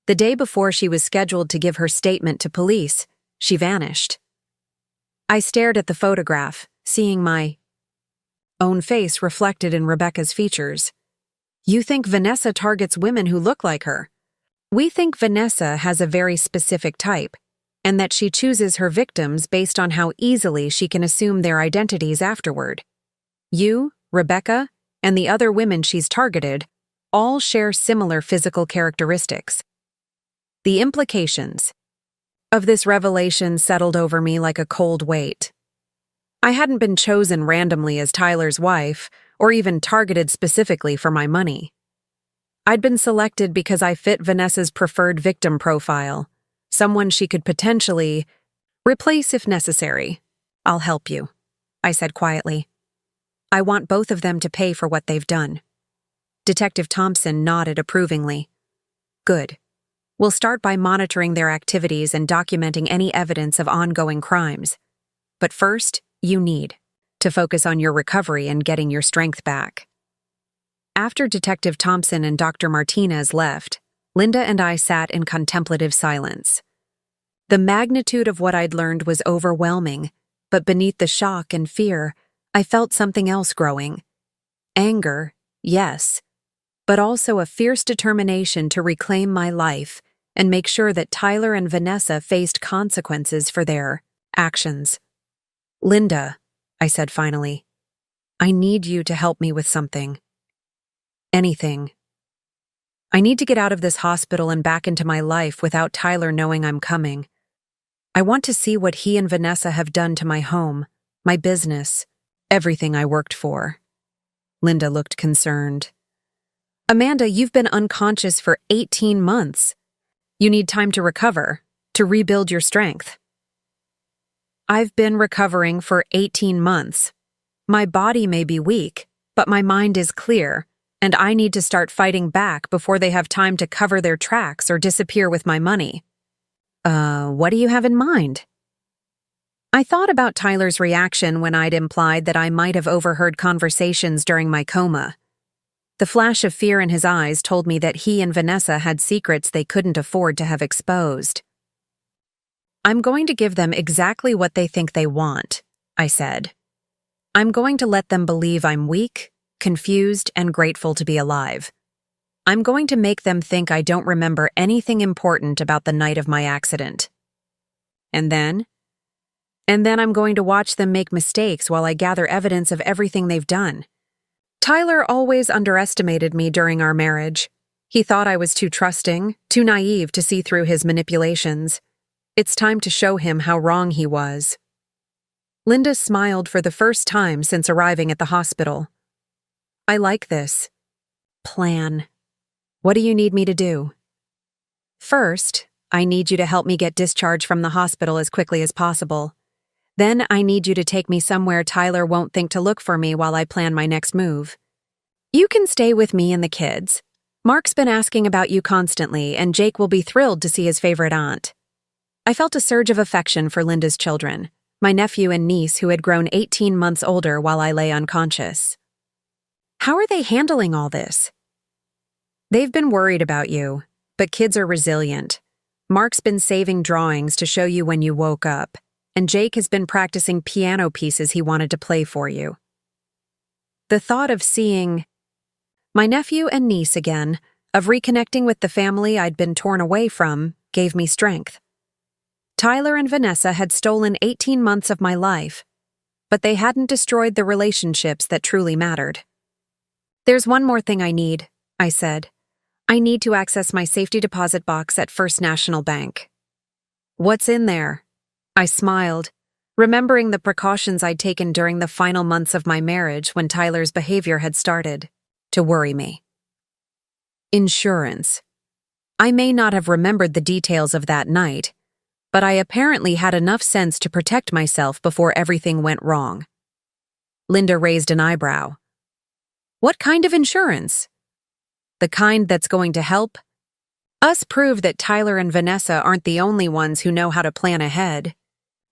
The day before she was scheduled to give her statement to police, she vanished. I stared at the photograph, seeing my own face reflected in Rebecca's features. "You think Vanessa targets women who look like her? We think Vanessa has a very specific type, and that she chooses her victims based on how easily she can assume their identities afterward. You, Rebecca, and the other women she's targeted all share similar physical characteristics." The implications of this revelation settled over me like a cold weight. I hadn't been chosen randomly as Tyler's wife, or even targeted specifically for my money. I'd been selected because I fit Vanessa's preferred victim profile, someone she could potentially replace if necessary. "I'll help you," I said quietly. "I want both of them to pay for what they've done." Detective Thompson nodded approvingly. "Good. We'll start by monitoring their activities and documenting any evidence of ongoing crimes. But first, you need to focus on your recovery and getting your strength back." After Detective Thompson and Dr. Martinez left, Linda and I sat in contemplative silence. The magnitude of what I'd learned was overwhelming, but beneath the shock and fear, I felt something else growing. Anger, yes, but also a fierce determination to reclaim my life and make sure that Tyler and Vanessa faced consequences for their actions. "Linda," I said finally, "I need you to help me with something. Anything. I need to get out of this hospital and back into my life without Tyler knowing I'm coming. I want to see what he and Vanessa have done to my home, my business, everything I worked for." Linda looked concerned. "Amanda, you've been unconscious for 18 months. You need time to recover, to rebuild your strength." "I've been recovering for 18 months. My body may be weak, but my mind is clear, and I need to start fighting back before they have time to cover their tracks or disappear with my money." What do you have in mind?" I thought about Tyler's reaction when I'd implied that I might have overheard conversations during my coma. The flash of fear in his eyes told me that he and Vanessa had secrets they couldn't afford to have exposed. "I'm going to give them exactly what they think they want," I said. "I'm going to let them believe I'm weak, confused, and grateful to be alive. I'm going to make them think I don't remember anything important about the night of my accident. And then I'm going to watch them make mistakes while I gather evidence of everything they've done. Tyler always underestimated me during our marriage. He thought I was too trusting, too naive to see through his manipulations. It's time to show him how wrong he was." Linda smiled for the first time since arriving at the hospital. "I like this plan. What do you need me to do?" "First, I need you to help me get discharged from the hospital as quickly as possible. Then I need you to take me somewhere Tyler won't think to look for me while I plan my next move. You can stay with me and the kids. Mark's been asking about you constantly, and Jake will be thrilled to see his favorite aunt." I felt a surge of affection for Linda's children, my nephew and niece who had grown 18 months older while I lay unconscious. "How are they handling all this?" "They've been worried about you, but kids are resilient. Mark's been saving drawings to show you when you woke up, and Jake has been practicing piano pieces he wanted to play for you." The thought of seeing my nephew and niece again, of reconnecting with the family I'd been torn away from, gave me strength. Tyler and Vanessa had stolen 18 months of my life, but they hadn't destroyed the relationships that truly mattered. "There's one more thing I need," I said. "I need to access my safety deposit box at First National Bank." "What's in there?" I smiled, remembering the precautions I'd taken during the final months of my marriage when Tyler's behavior had started to worry me. Insurance. I may not have remembered the details of that night, but I apparently had enough sense to protect myself before everything went wrong. Linda raised an eyebrow. "What kind of insurance?" "The kind that's going to help us prove that Tyler and Vanessa aren't the only ones who know how to plan ahead."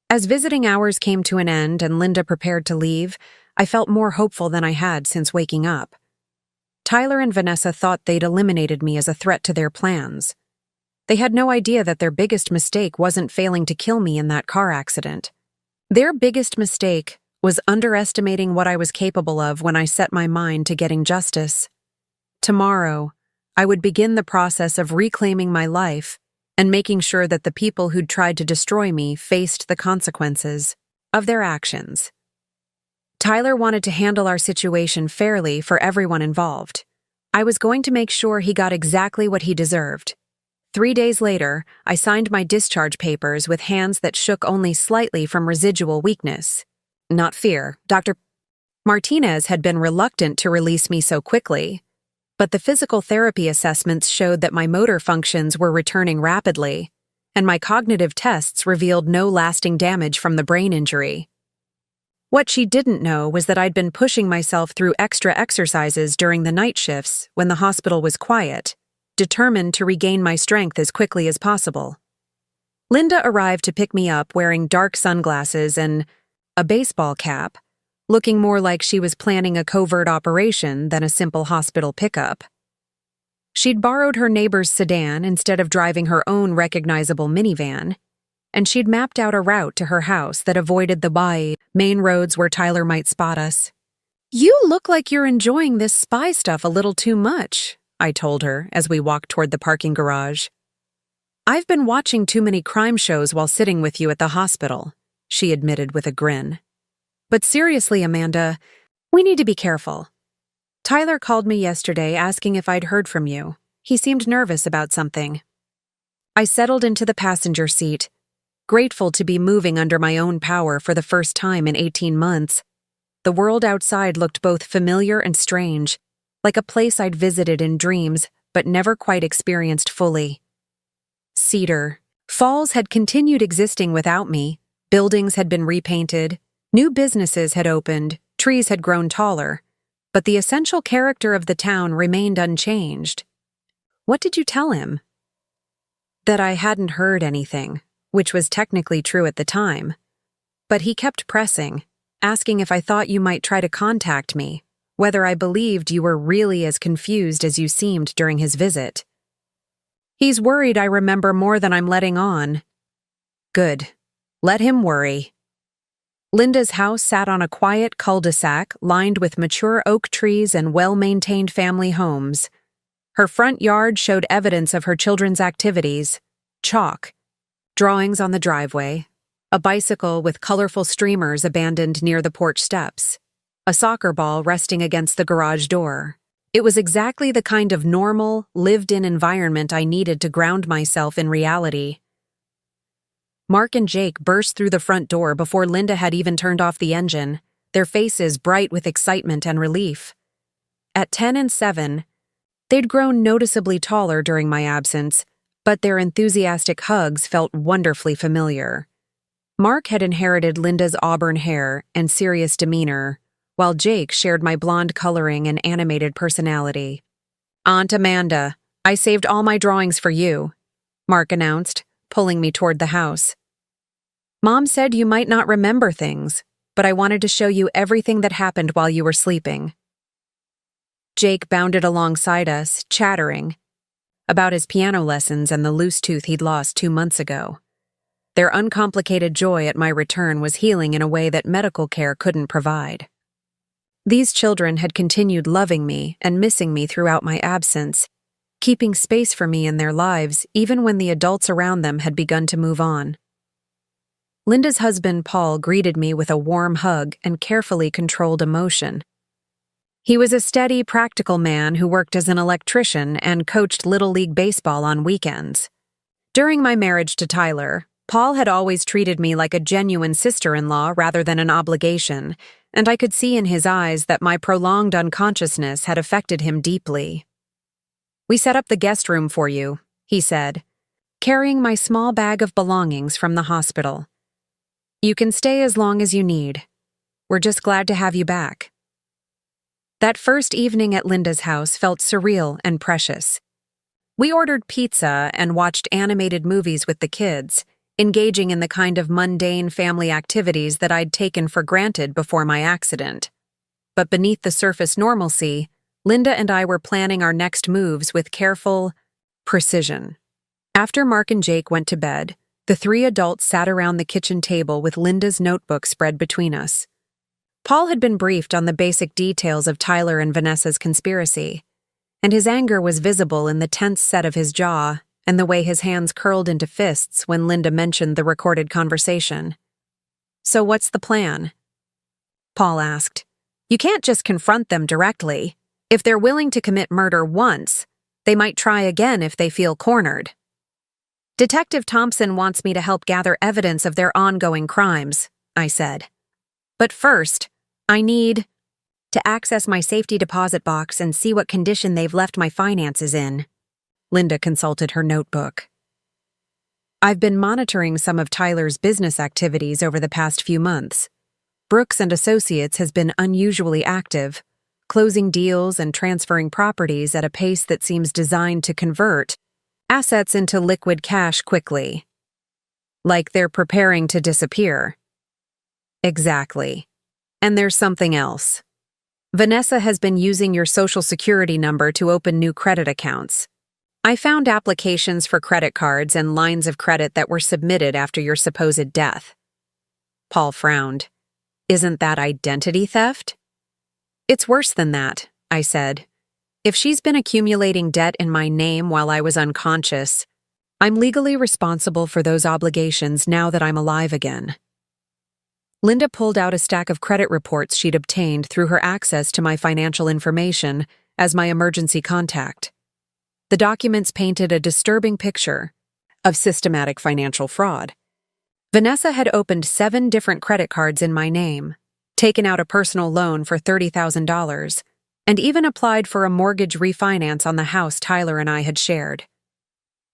As visiting hours came to an end and Linda prepared to leave, I felt more hopeful than I had since waking up. Tyler and Vanessa thought they'd eliminated me as a threat to their plans. They had no idea that their biggest mistake wasn't failing to kill me in that car accident. Their biggest mistake was underestimating what I was capable of when I set my mind to getting justice. Tomorrow, I would begin the process of reclaiming my life and making sure that the people who'd tried to destroy me faced the consequences of their actions. Tyler wanted to handle our situation fairly for everyone involved. I was going to make sure he got exactly what he deserved. 3 days later, I signed my discharge papers with hands that shook only slightly from residual weakness. Not fear. Dr. Martinez had been reluctant to release me so quickly, but the physical therapy assessments showed that my motor functions were returning rapidly, and my cognitive tests revealed no lasting damage from the brain injury. What she didn't know was that I'd been pushing myself through extra exercises during the night shifts when the hospital was quiet, determined to regain my strength as quickly as possible. Linda arrived to pick me up wearing dark sunglasses and a baseball cap, looking more like she was planning a covert operation than a simple hospital pickup. She'd borrowed her neighbor's sedan instead of driving her own recognizable minivan, and she'd mapped out a route to her house that avoided the main roads where Tyler might spot us. "You look like you're enjoying this spy stuff a little too much," I told her as we walked toward the parking garage. "I've been watching too many crime shows while sitting with you at the hospital," she admitted with a grin. "But seriously, Amanda, we need to be careful. Tyler called me yesterday asking if I'd heard from you. He seemed nervous about something." I settled into the passenger seat, grateful to be moving under my own power for the first time in 18 months. The world outside looked both familiar and strange, like a place I'd visited in dreams but never quite experienced fully. Cedar Falls had continued existing without me. Buildings had been repainted, new businesses had opened, trees had grown taller, but the essential character of the town remained unchanged. "What did you tell him?" "That I hadn't heard anything," which was technically true at the time. But he kept pressing, asking if I thought you might try to contact me, whether I believed you were really as confused as you seemed during his visit. "He's worried I remember more than I'm letting on." "Good. Let him worry." Linda's house sat on a quiet cul-de-sac lined with mature oak trees and well-maintained family homes. Her front yard showed evidence of her children's activities: chalk, drawings on the driveway, a bicycle with colorful streamers abandoned near the porch steps, a soccer ball resting against the garage door. It was exactly the kind of normal, lived-in environment I needed to ground myself in reality. Mark and Jake burst through the front door before Linda had even turned off the engine, their faces bright with excitement and relief. At 10 and 7, they'd grown noticeably taller during my absence, but their enthusiastic hugs felt wonderfully familiar. Mark had inherited Linda's auburn hair and serious demeanor, while Jake shared my blonde coloring and animated personality. "Aunt Amanda, I saved all my drawings for you," Mark announced, pulling me toward the house. "Mom said you might not remember things, but I wanted to show you everything that happened while you were sleeping." Jake bounded alongside us, chattering about his piano lessons and the loose tooth he'd lost 2 months ago. Their uncomplicated joy at my return was healing in a way that medical care couldn't provide. These children had continued loving me and missing me throughout my absence, keeping space for me in their lives even when the adults around them had begun to move on. Linda's husband, Paul, greeted me with a warm hug and carefully controlled emotion. He was a steady, practical man who worked as an electrician and coached Little League baseball on weekends. During my marriage to Tyler, Paul had always treated me like a genuine sister-in-law rather than an obligation, and I could see in his eyes that my prolonged unconsciousness had affected him deeply. "We set up the guest room for you," he said, carrying my small bag of belongings from the hospital. "You can stay as long as you need. We're just glad to have you back." That first evening at Linda's house felt surreal and precious. We ordered pizza and watched animated movies with the kids, engaging in the kind of mundane family activities that I'd taken for granted before my accident. But beneath the surface normalcy, Linda and I were planning our next moves with careful precision. After Mark and Jake went to bed, the three adults sat around the kitchen table with Linda's notebook spread between us. Paul had been briefed on the basic details of Tyler and Vanessa's conspiracy, and his anger was visible in the tense set of his jaw and the way his hands curled into fists when Linda mentioned the recorded conversation. "So what's the plan?" Paul asked. "You can't just confront them directly. If they're willing to commit murder once, they might try again if they feel cornered." "Detective Thompson wants me to help gather evidence of their ongoing crimes," I said. "But first, I need to access my safety deposit box and see what condition they've left my finances in." Linda consulted her notebook. "I've been monitoring some of Tyler's business activities over the past few months. Brooks and Associates has been unusually active, closing deals and transferring properties at a pace that seems designed to convert assets into liquid cash quickly. Like they're preparing to disappear." "Exactly. And there's something else. Vanessa has been using your social security number to open new credit accounts. I found applications for credit cards and lines of credit that were submitted after your supposed death." Paul frowned. "Isn't that identity theft?" "It's worse than that," I said. "If she's been accumulating debt in my name while I was unconscious, I'm legally responsible for those obligations now that I'm alive again." Linda pulled out a stack of credit reports she'd obtained through her access to my financial information as my emergency contact. The documents painted a disturbing picture of systematic financial fraud. Vanessa had opened 7 different credit cards in my name, taken out a personal loan for $30,000, and even applied for a mortgage refinance on the house Tyler and I had shared.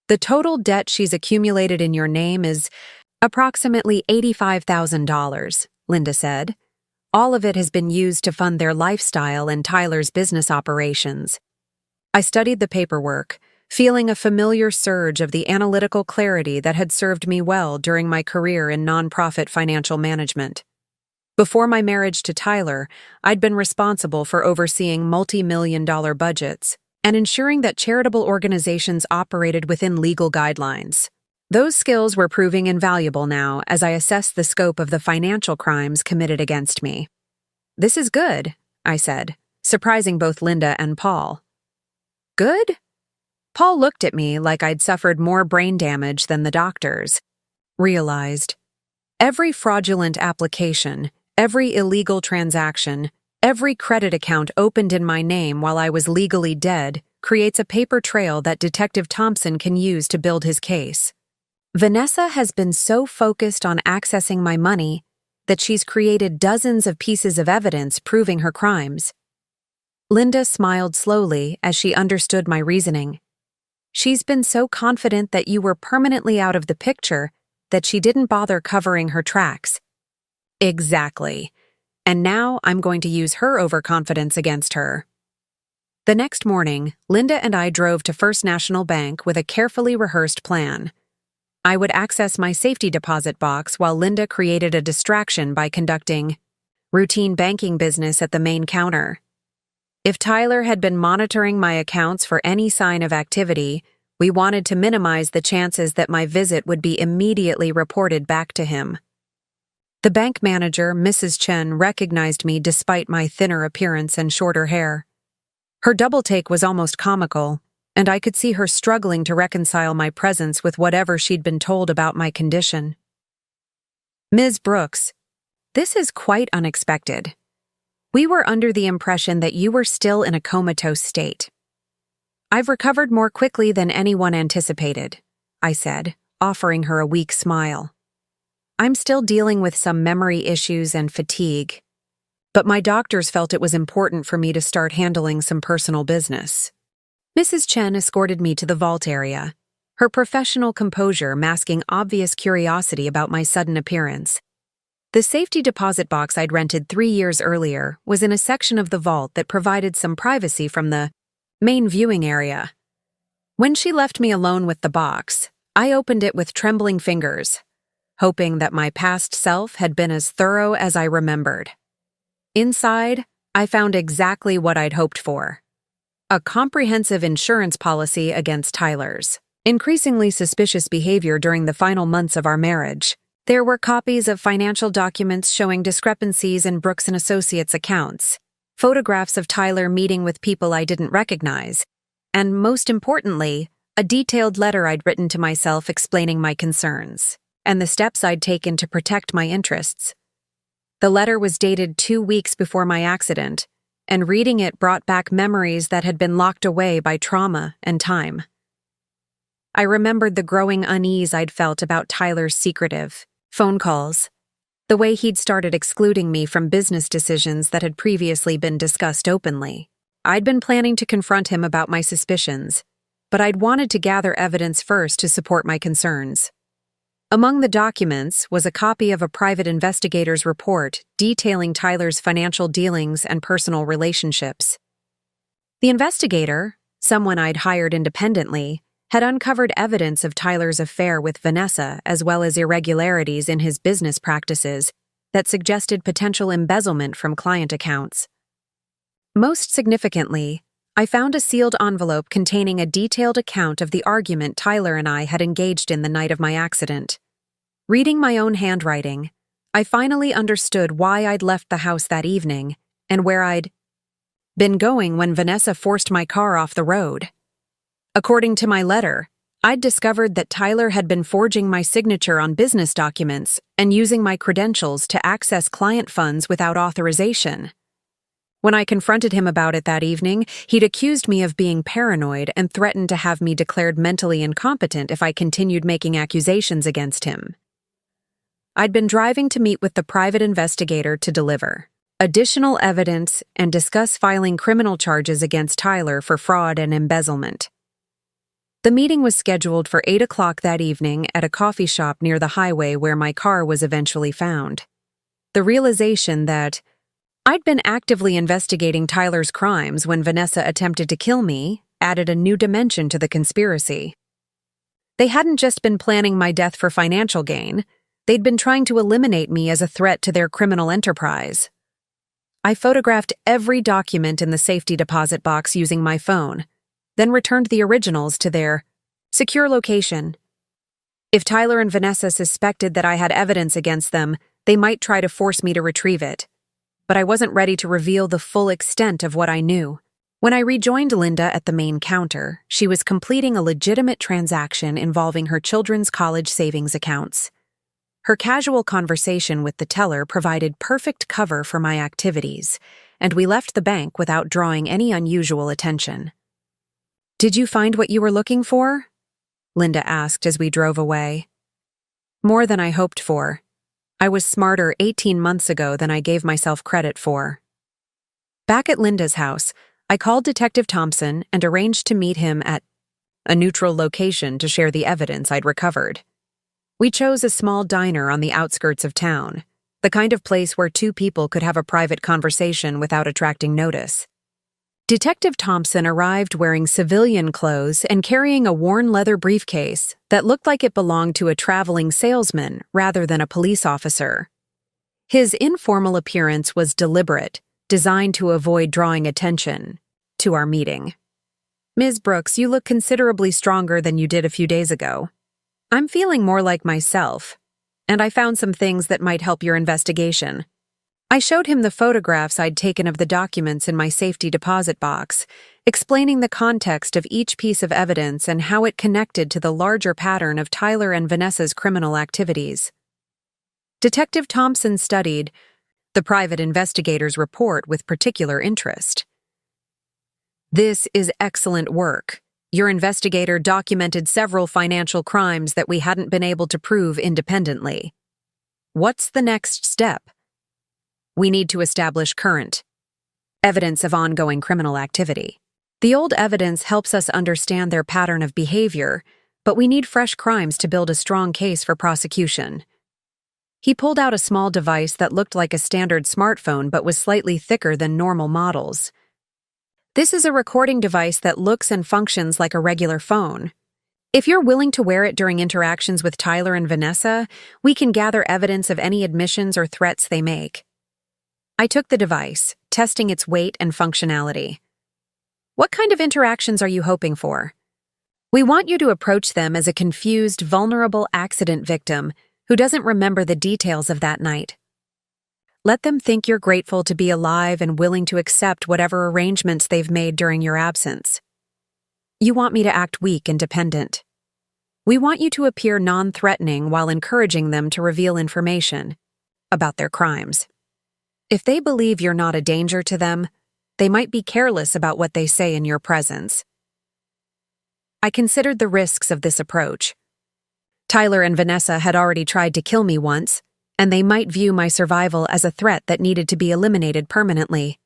"The total debt she's accumulated in your name is approximately $85,000, Linda said. "All of it has been used to fund their lifestyle and Tyler's business operations." I studied the paperwork, feeling a familiar surge of the analytical clarity that had served me well during my career in nonprofit financial management. Before my marriage to Tyler, I'd been responsible for overseeing multi-million-dollar budgets and ensuring that charitable organizations operated within legal guidelines. Those skills were proving invaluable now as I assessed the scope of the financial crimes committed against me. "This is good," I said, surprising both Linda and Paul. "Good?" Paul looked at me like I'd suffered more brain damage than the doctors. Realized. Every fraudulent application, every illegal transaction, every credit account opened in my name while I was legally dead creates a paper trail that Detective Thompson can use to build his case. Vanessa has been so focused on accessing my money that she's created dozens of pieces of evidence proving her crimes. Linda smiled slowly as she understood my reasoning. "She's been so confident that you were permanently out of the picture that she didn't bother covering her tracks." "Exactly. And now I'm going to use her overconfidence against her." The next morning, Linda and I drove to First National Bank with a carefully rehearsed plan. I would access my safety deposit box while Linda created a distraction by conducting routine banking business at the main counter. If Tyler had been monitoring my accounts for any sign of activity, we wanted to minimize the chances that my visit would be immediately reported back to him. The bank manager, Mrs. Chen, recognized me despite my thinner appearance and shorter hair. Her double take was almost comical, and I could see her struggling to reconcile my presence with whatever she'd been told about my condition. "Ms. Brooks, this is quite unexpected. We were under the impression that you were still in a comatose state. I've recovered more quickly than anyone anticipated," I said, offering her a weak smile. "I'm still dealing with some memory issues and fatigue, but my doctors felt it was important for me to start handling some personal business." Mrs. Chen escorted me to the vault area, her professional composure masking obvious curiosity about my sudden appearance. The safety deposit box I'd rented 3 years earlier was in a section of the vault that provided some privacy from the main viewing area. When she left me alone with the box, I opened it with trembling fingers, hoping that my past self had been as thorough as I remembered. Inside, I found exactly what I'd hoped for: a comprehensive insurance policy against Tyler's increasingly suspicious behavior during the final months of our marriage. There were copies of financial documents showing discrepancies in Brooks and Associates' accounts, photographs of Tyler meeting with people I didn't recognize, and most importantly, a detailed letter I'd written to myself explaining my concerns and the steps I'd taken to protect my interests. The letter was dated 2 weeks before my accident, and reading it brought back memories that had been locked away by trauma and time. I remembered the growing unease I'd felt about Tyler's secretive phone calls, the way he'd started excluding me from business decisions that had previously been discussed openly. I'd been planning to confront him about my suspicions, but I'd wanted to gather evidence first to support my concerns. Among the documents was a copy of a private investigator's report detailing Tyler's financial dealings and personal relationships. The investigator, someone I'd hired independently, had uncovered evidence of Tyler's affair with Vanessa as well as irregularities in his business practices that suggested potential embezzlement from client accounts. Most significantly, I found a sealed envelope containing a detailed account of the argument Tyler and I had engaged in the night of my accident. Reading my own handwriting, I finally understood why I'd left the house that evening and where I'd been going when Vanessa forced my car off the road. According to my letter, I'd discovered that Tyler had been forging my signature on business documents and using my credentials to access client funds without authorization. When I confronted him about it that evening, he'd accused me of being paranoid and threatened to have me declared mentally incompetent if I continued making accusations against him. I'd been driving to meet with the private investigator to deliver additional evidence and discuss filing criminal charges against Tyler for fraud and embezzlement. The meeting was scheduled for 8 o'clock that evening at a coffee shop near the highway where my car was eventually found. The realization that I'd been actively investigating Tyler's crimes when Vanessa attempted to kill me added a new dimension to the conspiracy. They hadn't just been planning my death for financial gain, they'd been trying to eliminate me as a threat to their criminal enterprise. I photographed every document in the safety deposit box using my phone, then returned the originals to their secure location. If Tyler and Vanessa suspected that I had evidence against them, they might try to force me to retrieve it. But I wasn't ready to reveal the full extent of what I knew. When I rejoined Linda at the main counter, she was completing a legitimate transaction involving her children's college savings accounts. Her casual conversation with the teller provided perfect cover for my activities, and we left the bank without drawing any unusual attention. "Did you find what you were looking for?" Linda asked as we drove away. "More than I hoped for. I was smarter 18 months ago than I gave myself credit for." Back at Linda's house, I called Detective Thompson and arranged to meet him at a neutral location to share the evidence I'd recovered. We chose a small diner on the outskirts of town, the kind of place where two people could have a private conversation without attracting notice. Detective Thompson arrived wearing civilian clothes and carrying a worn leather briefcase that looked like it belonged to a traveling salesman rather than a police officer. His informal appearance was deliberate, designed to avoid drawing attention to our meeting. "Ms. Brooks, you look considerably stronger than you did a few days ago. I'm feeling more like myself," and I found some things that might help your investigation. I showed him the photographs I'd taken of the documents in my safety deposit box, explaining the context of each piece of evidence and how it connected to the larger pattern of Tyler and Vanessa's criminal activities. Detective Thompson studied the private investigator's report with particular interest. "This is excellent work. Your investigator documented several financial crimes that we hadn't been able to prove independently. What's the next step?" "We need to establish current evidence of ongoing criminal activity. The old evidence helps us understand their pattern of behavior, but we need fresh crimes to build a strong case for prosecution." He pulled out a small device that looked like a standard smartphone but was slightly thicker than normal models. "This is a recording device that looks and functions like a regular phone. If you're willing to wear it during interactions with Tyler and Vanessa, we can gather evidence of any admissions or threats they make." I took the device, testing its weight and functionality. "What kind of interactions are you hoping for?" "We want you to approach them as a confused, vulnerable accident victim who doesn't remember the details of that night. Let them think you're grateful to be alive and willing to accept whatever arrangements they've made during your absence. You want me to act weak and dependent. We want you to appear non-threatening while encouraging them to reveal information about their crimes. If they believe you're not a danger to them, they might be careless about what they say in your presence." I considered the risks of this approach. Tyler and Vanessa had already tried to kill me once, and they might view my survival as a threat that needed to be eliminated permanently.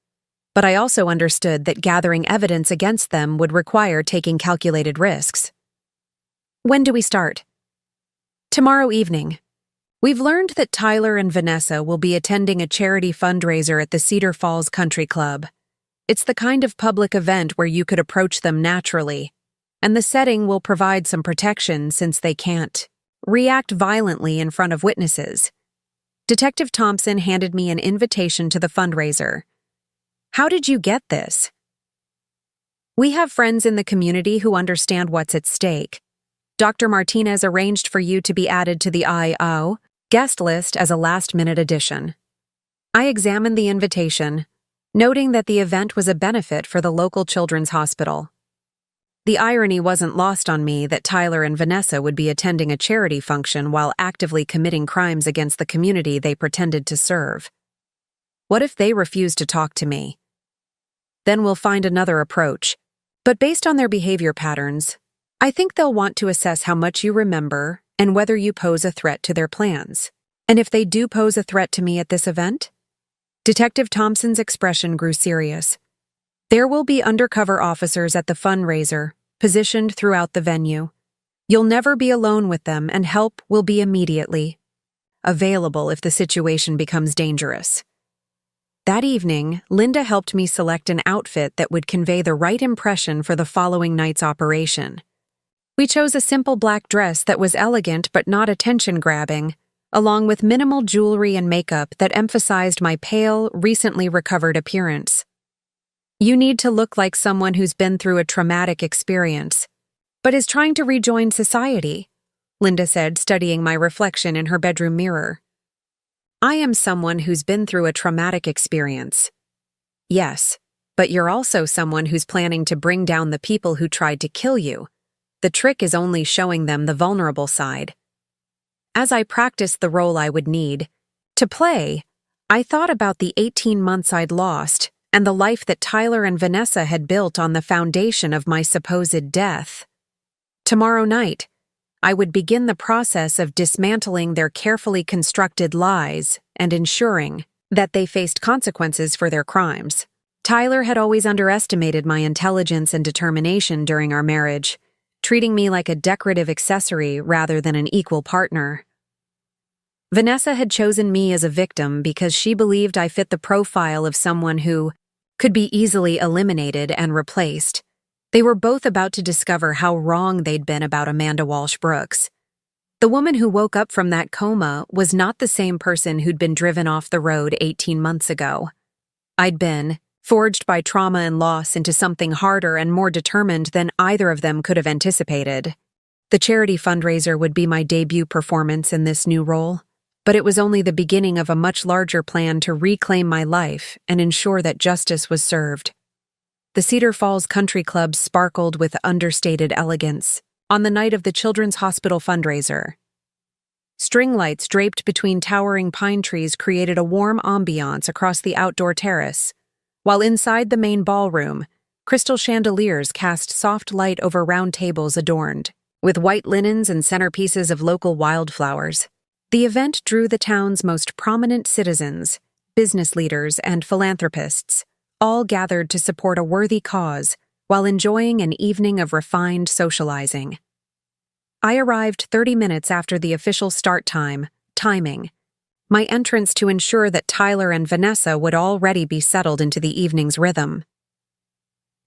But I also understood that gathering evidence against them would require taking calculated risks. "When do we start?" "Tomorrow evening. We've learned that Tyler and Vanessa will be attending a charity fundraiser at the Cedar Falls Country Club. It's the kind of public event where you could approach them naturally, and the setting will provide some protection since they can't react violently in front of witnesses." Detective Thompson handed me an invitation to the fundraiser. "How did you get this?" "We have friends in the community who understand what's at stake. Dr. Martinez arranged for you to be added to the I.O. guest list as a last-minute addition." I examined the invitation, noting that the event was a benefit for the local children's hospital. The irony wasn't lost on me that Tyler and Vanessa would be attending a charity function while actively committing crimes against the community they pretended to serve. What if they refuse to talk to me? Then we'll find another approach. But based on their behavior patterns, I think they'll want to assess how much you remember and whether you pose a threat to their plans. And if they do pose a threat to me at this event? Detective Thompson's expression grew serious. "There will be undercover officers at the fundraiser, positioned throughout the venue. You'll never be alone with them, and help will be immediately available if the situation becomes dangerous." That evening, Linda helped me select an outfit that would convey the right impression for the following night's operation. We chose a simple black dress that was elegant but not attention-grabbing, along with minimal jewelry and makeup that emphasized my pale, recently recovered appearance. "You need to look like someone who's been through a traumatic experience, but is trying to rejoin society," Linda said, studying my reflection in her bedroom mirror. "I am someone who's been through a traumatic experience." "Yes, but you're also someone who's planning to bring down the people who tried to kill you. The trick is only showing them the vulnerable side." As I practiced the role I would need to play, I thought about the 18 months I'd lost and the life that Tyler and Vanessa had built on the foundation of my supposed death. Tomorrow night, I would begin the process of dismantling their carefully constructed lies and ensuring that they faced consequences for their crimes. Tyler had always underestimated my intelligence and determination during our marriage, treating me like a decorative accessory rather than an equal partner. Vanessa had chosen me as a victim because she believed I fit the profile of someone who could be easily eliminated and replaced. They were both about to discover how wrong they'd been about Amanda Walsh Brooks. The woman who woke up from that coma was not the same person who'd been driven off the road 18 months ago. I'd been forged by trauma and loss into something harder and more determined than either of them could have anticipated. The charity fundraiser would be my debut performance in this new role. but it was only the beginning of a much larger plan to reclaim my life and ensure that justice was served. The Cedar Falls Country Club sparkled with understated elegance on the night of the Children's Hospital fundraiser. String lights draped between towering pine trees created a warm ambiance across the outdoor terrace, while inside the main ballroom, crystal chandeliers cast soft light over round tables adorned with white linens and centerpieces of local wildflowers. The event drew the town's most prominent citizens, business leaders, and philanthropists, all gathered to support a worthy cause while enjoying an evening of refined socializing. I arrived 30 minutes after the official start timing my entrance to ensure that Tyler and Vanessa would already be settled into the evening's rhythm.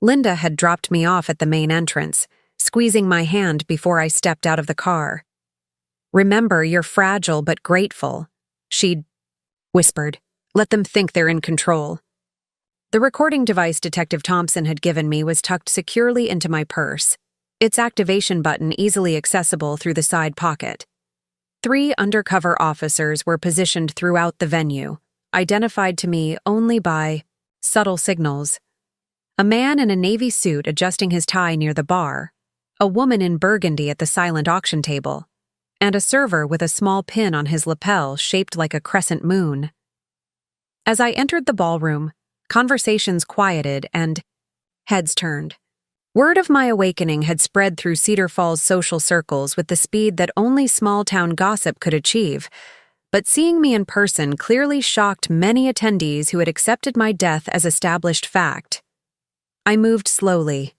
Linda had dropped me off at the main entrance, squeezing my hand before I stepped out of the car. "Remember, you're fragile but grateful," she'd whispered. "Let them think they're in control." The recording device Detective Thompson had given me was tucked securely into my purse, its activation button easily accessible through the side pocket. 3 undercover officers were positioned throughout the venue, identified to me only by subtle signals. A man in a navy suit adjusting his tie near the bar, a woman in burgundy at the silent auction table, and a server with a small pin on his lapel shaped like a crescent moon. As I entered the ballroom, conversations quieted and heads turned. Word of my awakening had spread through Cedar Falls social circles with the speed that only small-town gossip could achieve, but seeing me in person clearly shocked many attendees who had accepted my death as established fact. I moved slowly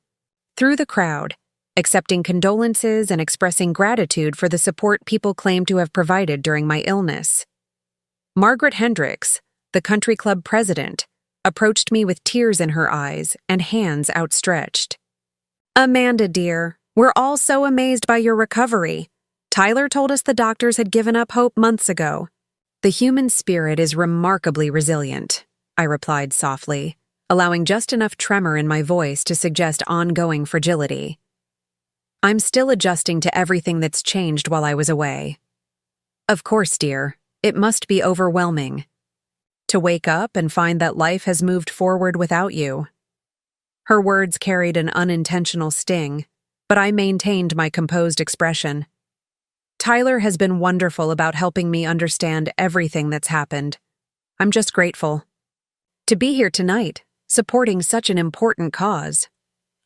through the crowd, accepting condolences and expressing gratitude for the support people claimed to have provided during my illness. Margaret Hendricks, the country club president, approached me with tears in her eyes and hands outstretched. "Amanda, dear, we're all so amazed by your recovery. Tyler told us the doctors had given up hope months ago." "The human spirit is remarkably resilient," I replied softly, allowing just enough tremor in my voice to suggest ongoing fragility. "I'm still adjusting to everything that's changed while I was away." "Of course, dear. It must be overwhelming to wake up and find that life has moved forward without you." Her words carried an unintentional sting, but I maintained my composed expression. "Tyler has been wonderful about helping me understand everything that's happened. I'm just grateful to be here tonight, supporting such an important cause."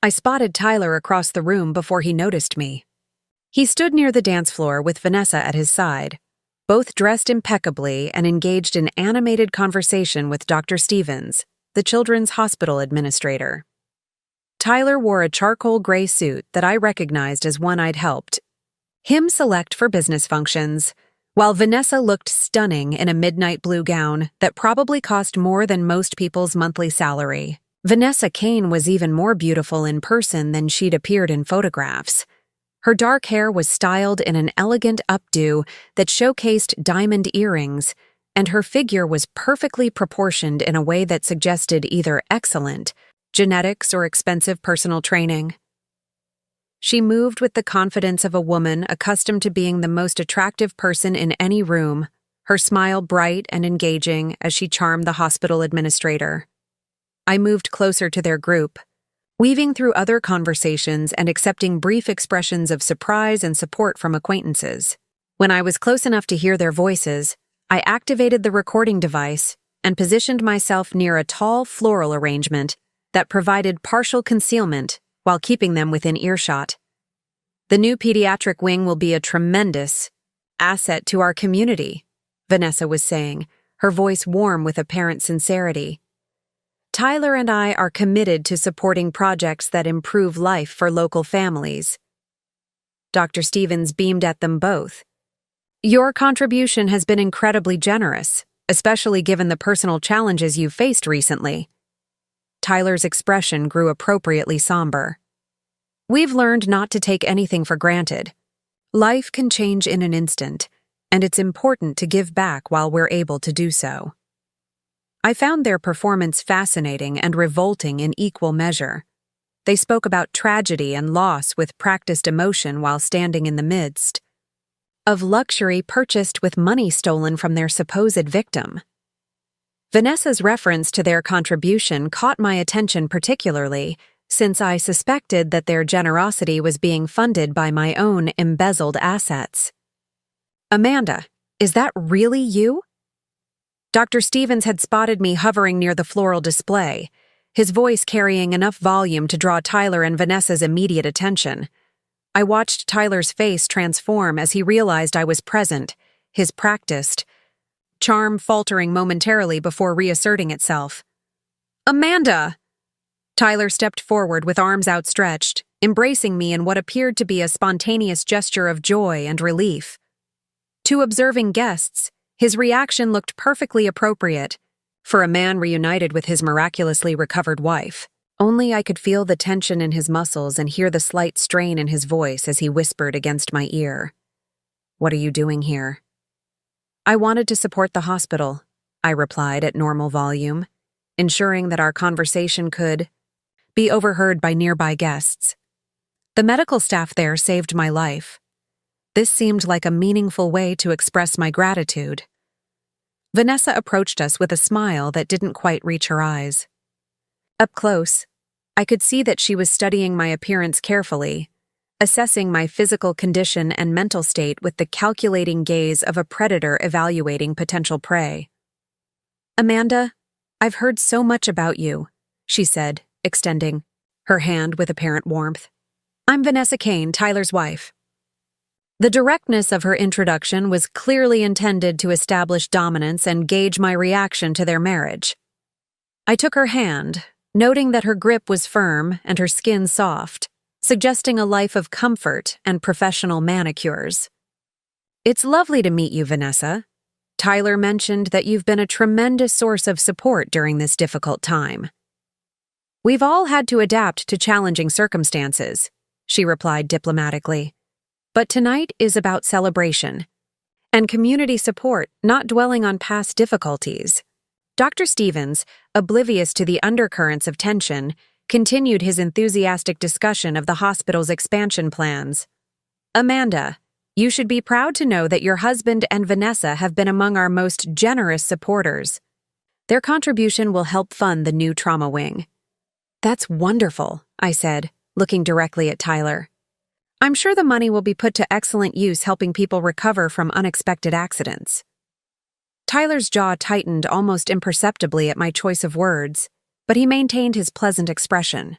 I spotted Tyler across the room before he noticed me. He stood near the dance floor with Vanessa at his side, both dressed impeccably and engaged in animated conversation with Dr. Stevens, the Children's Hospital administrator. Tyler wore a charcoal gray suit that I recognized as one I'd helped him select for business functions, while Vanessa looked stunning in a midnight blue gown that probably cost more than most people's monthly salary. Vanessa Kane was even more beautiful in person than she'd appeared in photographs. Her dark hair was styled in an elegant updo that showcased diamond earrings, and her figure was perfectly proportioned in a way that suggested either excellent genetics or expensive personal training. She moved with the confidence of a woman accustomed to being the most attractive person in any room, her smile bright and engaging as she charmed the hospital administrator. I moved closer to their group, weaving through other conversations and accepting brief expressions of surprise and support from acquaintances. When I was close enough to hear their voices, I activated the recording device and positioned myself near a tall floral arrangement that provided partial concealment while keeping them within earshot. "The new pediatric wing will be a tremendous asset to our community," Vanessa was saying, her voice warm with apparent sincerity. "Tyler and I are committed to supporting projects that improve life for local families." Dr. Stevens beamed at them both. "Your contribution has been incredibly generous, especially given the personal challenges you've faced recently." Tyler's expression grew appropriately somber. "We've learned not to take anything for granted. Life can change in an instant, and it's important to give back while we're able to do so." I found their performance fascinating and revolting in equal measure. They spoke about tragedy and loss with practiced emotion while standing in the midst. of luxury purchased with money stolen from their supposed victim. Vanessa's reference to their contribution caught my attention particularly, since I suspected that their generosity was being funded by my own embezzled assets. "Amanda, is that really you?" Dr. Stevens had spotted me hovering near the floral display, his voice carrying enough volume to draw Tyler and Vanessa's immediate attention. I watched Tyler's face transform as he realized I was present, his practiced charm faltering momentarily before reasserting itself. "Amanda!" Tyler stepped forward with arms outstretched, embracing me in what appeared to be a spontaneous gesture of joy and relief. To observing guests, his reaction looked perfectly appropriate for a man reunited with his miraculously recovered wife. Only I could feel the tension in his muscles and hear the slight strain in his voice as he whispered against my ear. "What are you doing here?" "I wanted to support the hospital," I replied at normal volume, ensuring that our conversation could be overheard by nearby guests. The medical staff there saved my life. This seemed like a meaningful way to express my gratitude. Vanessa approached us with a smile that didn't quite reach her eyes. Up close, I could see that she was studying my appearance carefully, assessing my physical condition and mental state with the calculating gaze of a predator evaluating potential prey. "Amanda, I've heard so much about you," she said, extending her hand with apparent warmth. "I'm Vanessa Kane, Tyler's wife." The directness of her introduction was clearly intended to establish dominance and gauge my reaction to their marriage. I took her hand, noting that her grip was firm and her skin soft, suggesting a life of comfort and professional manicures. "It's lovely to meet you, Vanessa. Tyler mentioned that you've been a tremendous source of support during this difficult time." "We've all had to adapt to challenging circumstances," she replied diplomatically. "But tonight is about celebration and community support, not dwelling on past difficulties." Dr. Stevens, oblivious to the undercurrents of tension, continued his enthusiastic discussion of the hospital's expansion plans. "Amanda, you should be proud to know that your husband and Vanessa have been among our most generous supporters. Their contribution will help fund the new trauma wing." "That's wonderful," I said, looking directly at Tyler. "I'm sure the money will be put to excellent use helping people recover from unexpected accidents." Tyler's jaw tightened almost imperceptibly at my choice of words, but he maintained his pleasant expression.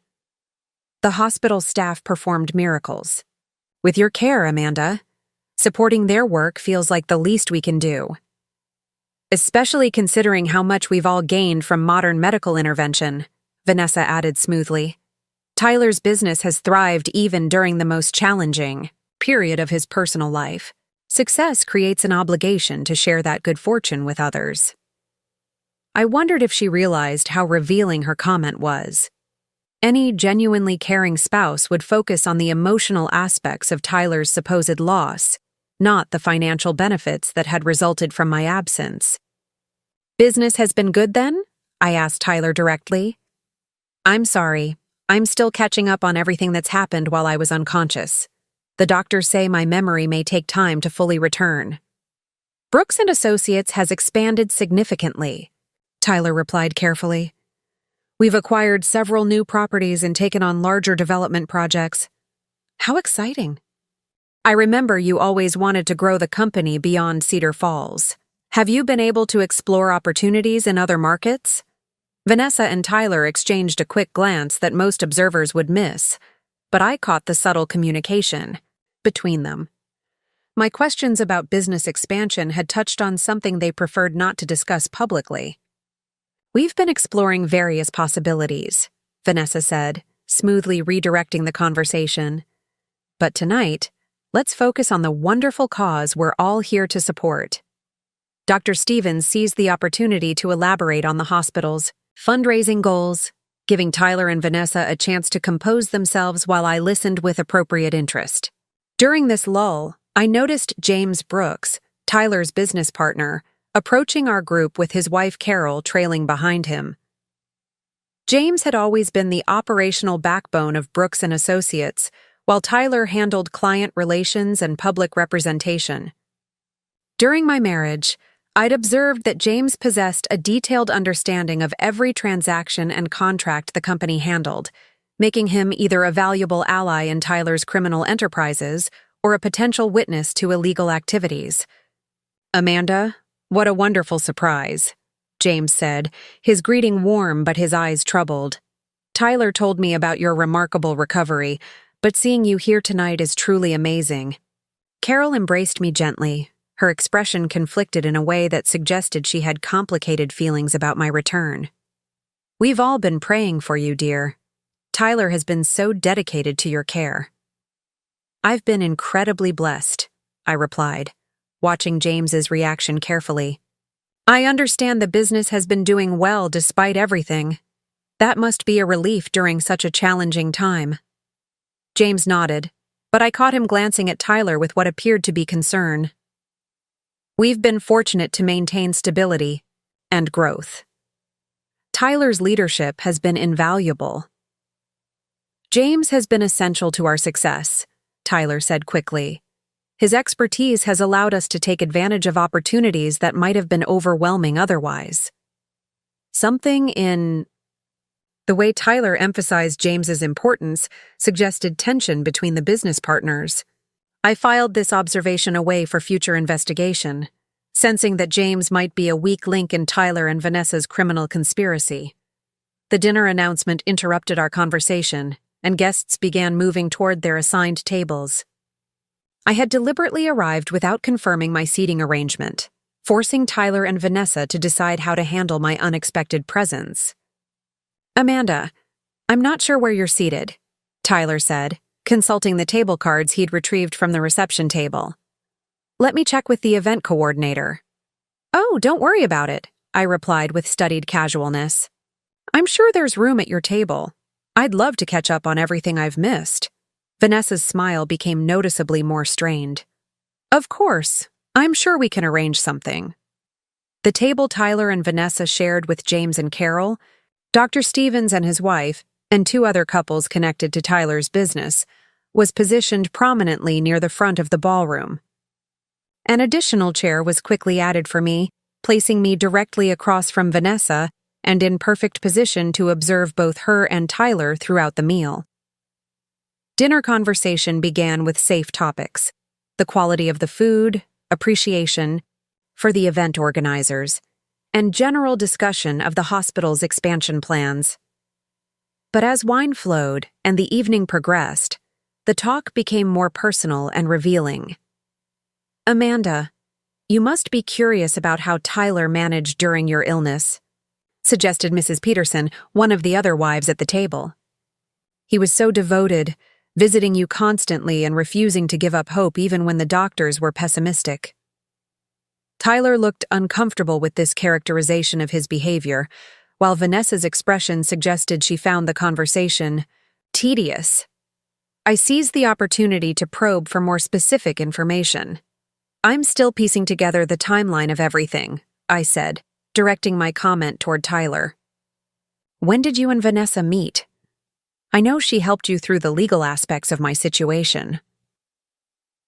"The hospital staff performed miracles. With your care, Amanda, supporting their work feels like the least we can do. Especially considering how much we've all gained from modern medical intervention," Vanessa added smoothly. "Tyler's business has thrived even during the most challenging period of his personal life. Success creates an obligation to share that good fortune with others." I wondered if she realized how revealing her comment was. Any genuinely caring spouse would focus on the emotional aspects of Tyler's supposed loss, not the financial benefits that had resulted from my absence. "Business has been good then?" I asked Tyler directly. "I'm sorry. I'm still catching up on everything that's happened while I was unconscious. The doctors say my memory may take time to fully return." "Brooks and Associates has expanded significantly," Tyler replied carefully. "We've acquired several new properties and taken on larger development projects." "How exciting." "I remember you always wanted to grow the company beyond Cedar Falls. Have you been able to explore opportunities in other markets?" Vanessa and Tyler exchanged a quick glance that most observers would miss, but I caught the subtle communication between them. My questions about business expansion had touched on something they preferred not to discuss publicly. "We've been exploring various possibilities," Vanessa said, smoothly redirecting the conversation. "But tonight, let's focus on the wonderful cause we're all here to support." Dr. Stevens seized the opportunity to elaborate on the hospital's fundraising goals, giving Tyler and Vanessa a chance to compose themselves while I listened with appropriate interest. During this lull, I noticed James Brooks, Tyler's business partner, approaching our group with his wife Carol trailing behind him. James had always been the operational backbone of Brooks and Associates, while Tyler handled client relations and public representation. During my marriage, I'd observed that James possessed a detailed understanding of every transaction and contract the company handled, making him either a valuable ally in Tyler's criminal enterprises or a potential witness to illegal activities. "Amanda, what a wonderful surprise," James said, his greeting warm but his eyes troubled. "Tyler told me about your remarkable recovery, but seeing you here tonight is truly amazing." Carol embraced me gently, her expression conflicted in a way that suggested she had complicated feelings about my return. "We've all been praying for you, dear. Tyler has been so dedicated to your care." "I've been incredibly blessed," I replied, watching James's reaction carefully. "I understand the business has been doing well despite everything. That must be a relief during such a challenging time." James nodded, but I caught him glancing at Tyler with what appeared to be concern. "We've been fortunate to maintain stability and growth. Tyler's leadership has been invaluable." "James has been essential to our success," Tyler said quickly. "His expertise has allowed us to take advantage of opportunities that might have been overwhelming otherwise." Something in the way Tyler emphasized James's importance suggested tension between the business partners. I filed this observation away for future investigation, sensing that James might be a weak link in Tyler and Vanessa's criminal conspiracy. The dinner announcement interrupted our conversation, and guests began moving toward their assigned tables. I had deliberately arrived without confirming my seating arrangement, forcing Tyler and Vanessa to decide how to handle my unexpected presence. "Amanda, I'm not sure where you're seated," Tyler said, consulting the table cards he'd retrieved from the reception table. "Let me check with the event coordinator." "Oh, don't worry about it," I replied with studied casualness. "I'm sure there's room at your table. I'd love to catch up on everything I've missed." Vanessa's smile became noticeably more strained. "Of course, I'm sure we can arrange something." The table Tyler and Vanessa shared with James and Carol, Dr. Stevens and his wife, and two other couples connected to Tyler's business, was positioned prominently near the front of the ballroom. An additional chair was quickly added for me, placing me directly across from Vanessa and in perfect position to observe both her and Tyler throughout the meal. Dinner conversation began with safe topics: the quality of the food, appreciation for the event organizers, and general discussion of the hospital's expansion plans. But as wine flowed and the evening progressed, the talk became more personal and revealing. "Amanda, you must be curious about how Tyler managed during your illness," suggested Mrs. Peterson, one of the other wives at the table. "He was so devoted, visiting you constantly and refusing to give up hope even when the doctors were pessimistic." Tyler looked uncomfortable with this characterization of his behavior, while Vanessa's expression suggested she found the conversation tedious. I seized the opportunity to probe for more specific information. "I'm still piecing together the timeline of everything," I said, directing my comment toward Tyler. "When did you and Vanessa meet? I know she helped you through the legal aspects of my situation."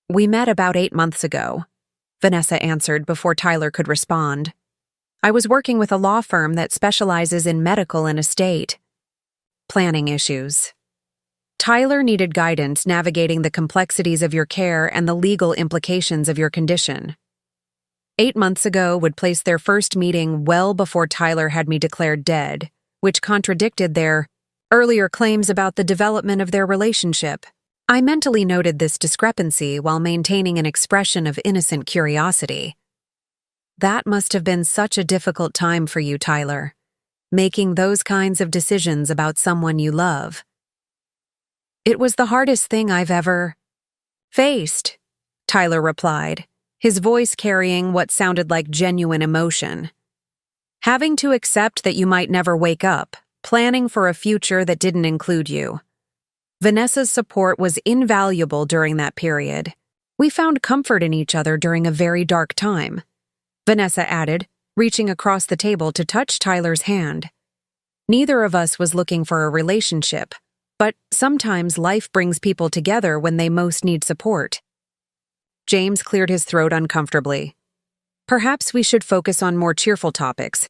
"We met about 8 months ago," Vanessa answered before Tyler could respond. "I was working with a law firm that specializes in medical and estate planning issues. Tyler needed guidance navigating the complexities of your care and the legal implications of your condition. 8 months ago would place their first meeting well before Tyler had me declared dead, which contradicted their earlier claims about the development of their relationship. I mentally noted this discrepancy while maintaining an expression of innocent curiosity. That must have been such a difficult time for you, Tyler, making those kinds of decisions about someone you love. It was the hardest thing I've ever faced, Tyler replied, his voice carrying what sounded like genuine emotion. Having to accept that you might never wake up, planning for a future that didn't include you. Vanessa's support was invaluable during that period. We found comfort in each other during a very dark time, Vanessa added, reaching across the table to touch Tyler's hand. Neither of us was looking for a relationship, But sometimes life brings people together when they most need support. James cleared his throat uncomfortably. Perhaps we should focus on more cheerful topics.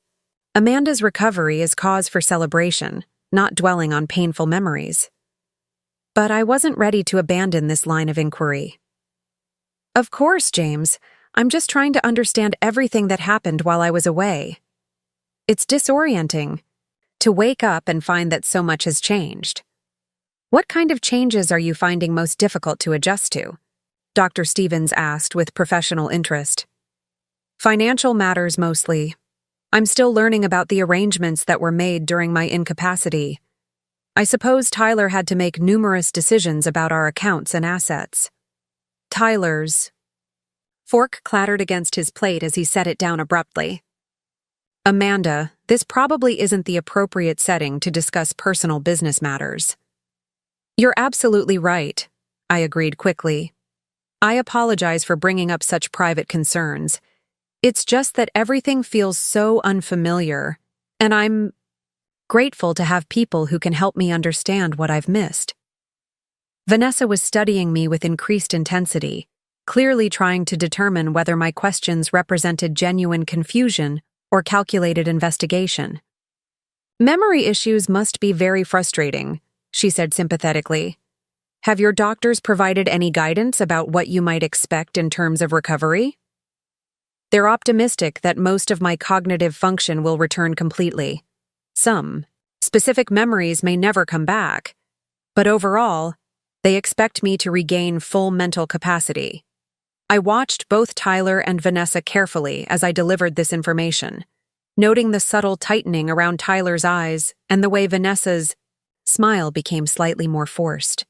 Amanda's recovery is cause for celebration, not dwelling on painful memories. But I wasn't ready to abandon this line of inquiry. Of course, James. I'm just trying to understand everything that happened while I was away. It's disorienting to wake up and find that so much has changed. What kind of changes are you finding most difficult to adjust to? Dr. Stevens asked with professional interest. Financial matters mostly. I'm still learning about the arrangements that were made during my incapacity. I suppose Tyler had to make numerous decisions about our accounts and assets. Tyler's fork clattered against his plate as he set it down abruptly. Amanda, this probably isn't the appropriate setting to discuss personal business matters. You're absolutely right, I agreed quickly. I apologize for bringing up such private concerns. It's just that everything feels so unfamiliar, and I'm grateful to have people who can help me understand what I've missed. Vanessa was studying me with increased intensity, clearly trying to determine whether my questions represented genuine confusion or calculated investigation. Memory issues must be very frustrating, she said sympathetically. Have your doctors provided any guidance about what you might expect in terms of recovery? They're optimistic that most of my cognitive function will return completely. Some specific memories may never come back, but overall, they expect me to regain full mental capacity. I watched both Tyler and Vanessa carefully as I delivered this information, noting the subtle tightening around Tyler's eyes and the way Vanessa's smile became slightly more forced.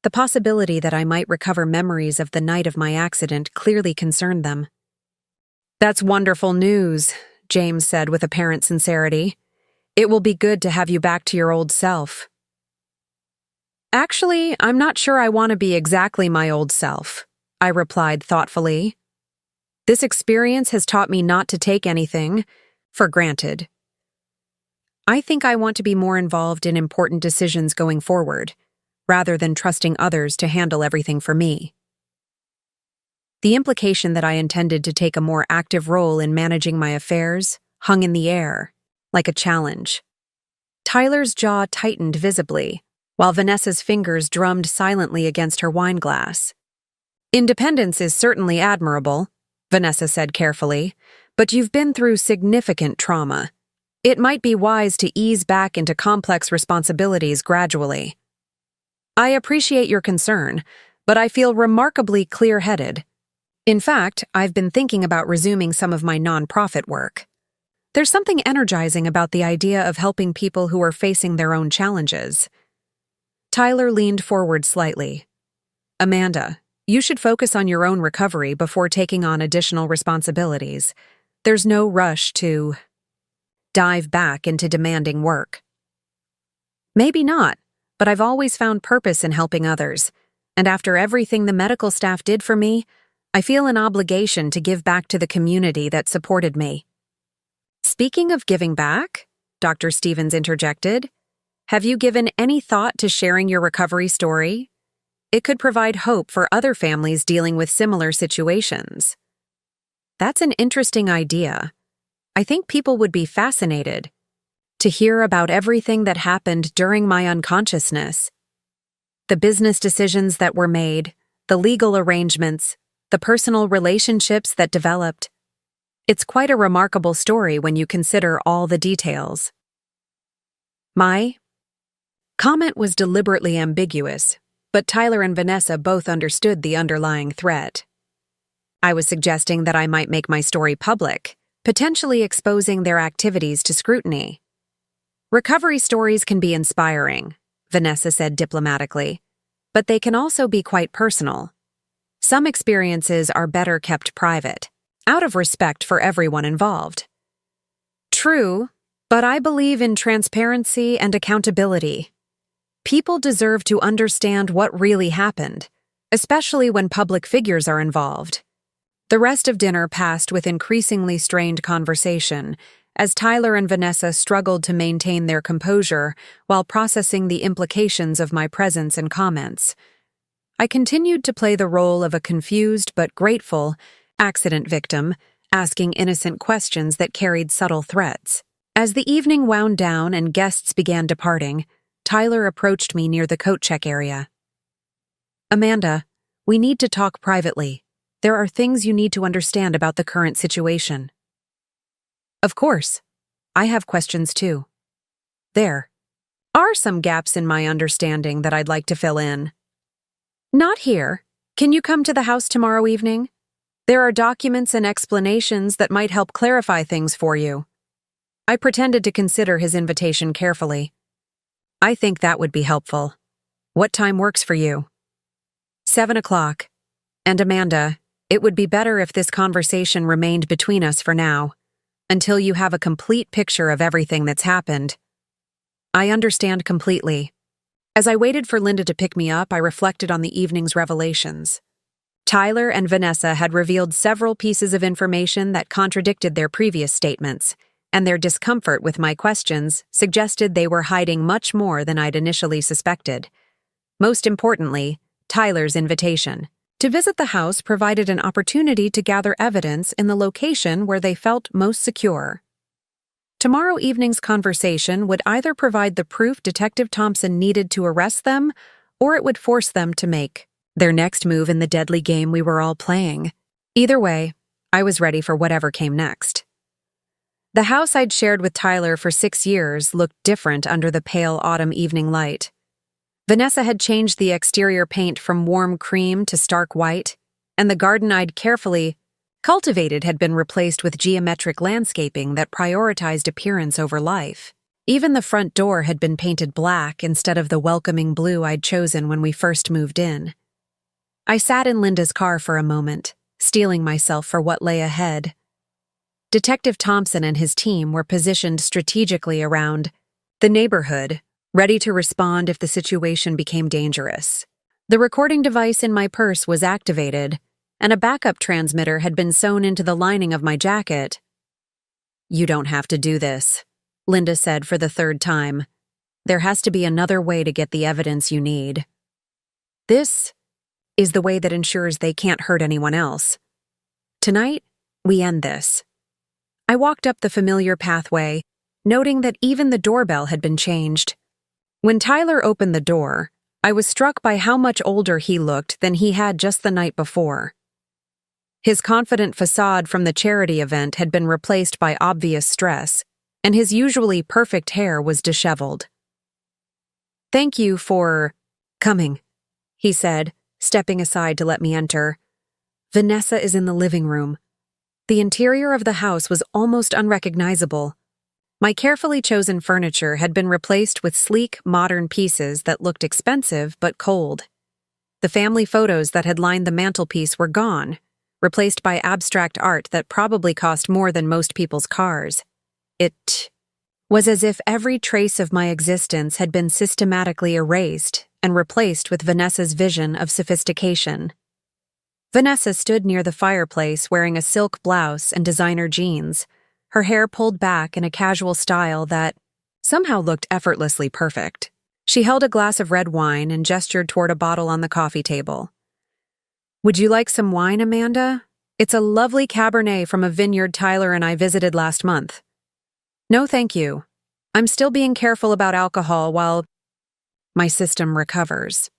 The possibility that I might recover memories of the night of my accident clearly concerned them. That's wonderful news, James said with apparent sincerity. It will be good to have you back to your old self. Actually, I'm not sure I want to be exactly my old self, I replied thoughtfully. This experience has taught me not to take anything for granted. I think I want to be more involved in important decisions going forward, rather than trusting others to handle everything for me. The implication that I intended to take a more active role in managing my affairs hung in the air, like a challenge. Tyler's jaw tightened visibly, while Vanessa's fingers drummed silently against her wine glass. Independence is certainly admirable, Vanessa said carefully, but you've been through significant trauma. It might be wise to ease back into complex responsibilities gradually. I appreciate your concern, but I feel remarkably clear-headed. In fact, I've been thinking about resuming some of my nonprofit work. There's something energizing about the idea of helping people who are facing their own challenges. Tyler leaned forward slightly. Amanda, you should focus on your own recovery before taking on additional responsibilities. There's no rush to dive back into demanding work. Maybe not, but I've always found purpose in helping others, and after everything the medical staff did for me, I feel an obligation to give back to the community that supported me. Speaking of giving back, Dr. Stevens interjected, have you given any thought to sharing your recovery story? It could provide hope for other families dealing with similar situations. That's an interesting idea. I think people would be fascinated to hear about everything that happened during my unconsciousness. The business decisions that were made, the legal arrangements, the personal relationships that developed. It's quite a remarkable story when you consider all the details. My comment was deliberately ambiguous, but Tyler and Vanessa both understood the underlying threat. I was suggesting that I might make my story public, potentially exposing their activities to scrutiny. Recovery stories can be inspiring, Vanessa said diplomatically, but they can also be quite personal. Some experiences are better kept private, out of respect for everyone involved. True, but I believe in transparency and accountability. People deserve to understand what really happened, especially when public figures are involved. The rest of dinner passed with increasingly strained conversation, as Tyler and Vanessa struggled to maintain their composure while processing the implications of my presence and comments. I continued to play the role of a confused but grateful accident victim, asking innocent questions that carried subtle threats. As the evening wound down and guests began departing, Tyler approached me near the coat check area. "Amanda, we need to talk privately. There are things you need to understand about the current situation." "Of course. I have questions too. There are some gaps in my understanding that I'd like to fill in." "Not here. Can you come to the house tomorrow evening? There are documents and explanations that might help clarify things for you." I pretended to consider his invitation carefully. "I think that would be helpful. What time works for you?" 7 o'clock. And Amanda, it would be better if this conversation remained between us for now, until you have a complete picture of everything that's happened. I understand completely. As I waited for Linda to pick me up, I reflected on the evening's revelations. Tyler and Vanessa had revealed several pieces of information that contradicted their previous statements, and their discomfort with my questions suggested they were hiding much more than I'd initially suspected. Most importantly, Tyler's invitation to visit the house provided an opportunity to gather evidence in the location where they felt most secure. Tomorrow evening's conversation would either provide the proof Detective Thompson needed to arrest them, or it would force them to make their next move in the deadly game we were all playing. Either way, I was ready for whatever came next. The house I'd shared with Tyler for 6 years looked different under the pale autumn evening light. Vanessa had changed the exterior paint from warm cream to stark white, and the garden I'd carefully cultivated had been replaced with geometric landscaping that prioritized appearance over life. Even the front door had been painted black instead of the welcoming blue I'd chosen when we first moved in. I sat in Linda's car for a moment, steeling myself for what lay ahead. Detective Thompson and his team were positioned strategically around the neighborhood, ready to respond if the situation became dangerous. The recording device in my purse was activated, and a backup transmitter had been sewn into the lining of my jacket. "You don't have to do this," Linda said for the 3rd time. "There has to be another way to get the evidence you need. This is the way that ensures they can't hurt anyone else. Tonight, we end this." I walked up the familiar pathway, noting that even the doorbell had been changed. When Tyler opened the door, I was struck by how much older he looked than he had just the night before. His confident facade from the charity event had been replaced by obvious stress, and his usually perfect hair was disheveled. "Thank you for coming," he said, stepping aside to let me enter. "Vanessa is in the living room." The interior of the house was almost unrecognizable. My carefully chosen furniture had been replaced with sleek, modern pieces that looked expensive but cold. The family photos that had lined the mantelpiece were gone, replaced by abstract art that probably cost more than most people's cars. It was as if every trace of my existence had been systematically erased and replaced with Vanessa's vision of sophistication. Vanessa stood near the fireplace wearing a silk blouse and designer jeans, her hair pulled back in a casual style that somehow looked effortlessly perfect. She held a glass of red wine and gestured toward a bottle on the coffee table. "Would you like some wine, Amanda? It's a lovely Cabernet from a vineyard Tyler and I visited last month." "No, thank you. I'm still being careful about alcohol while my system recovers."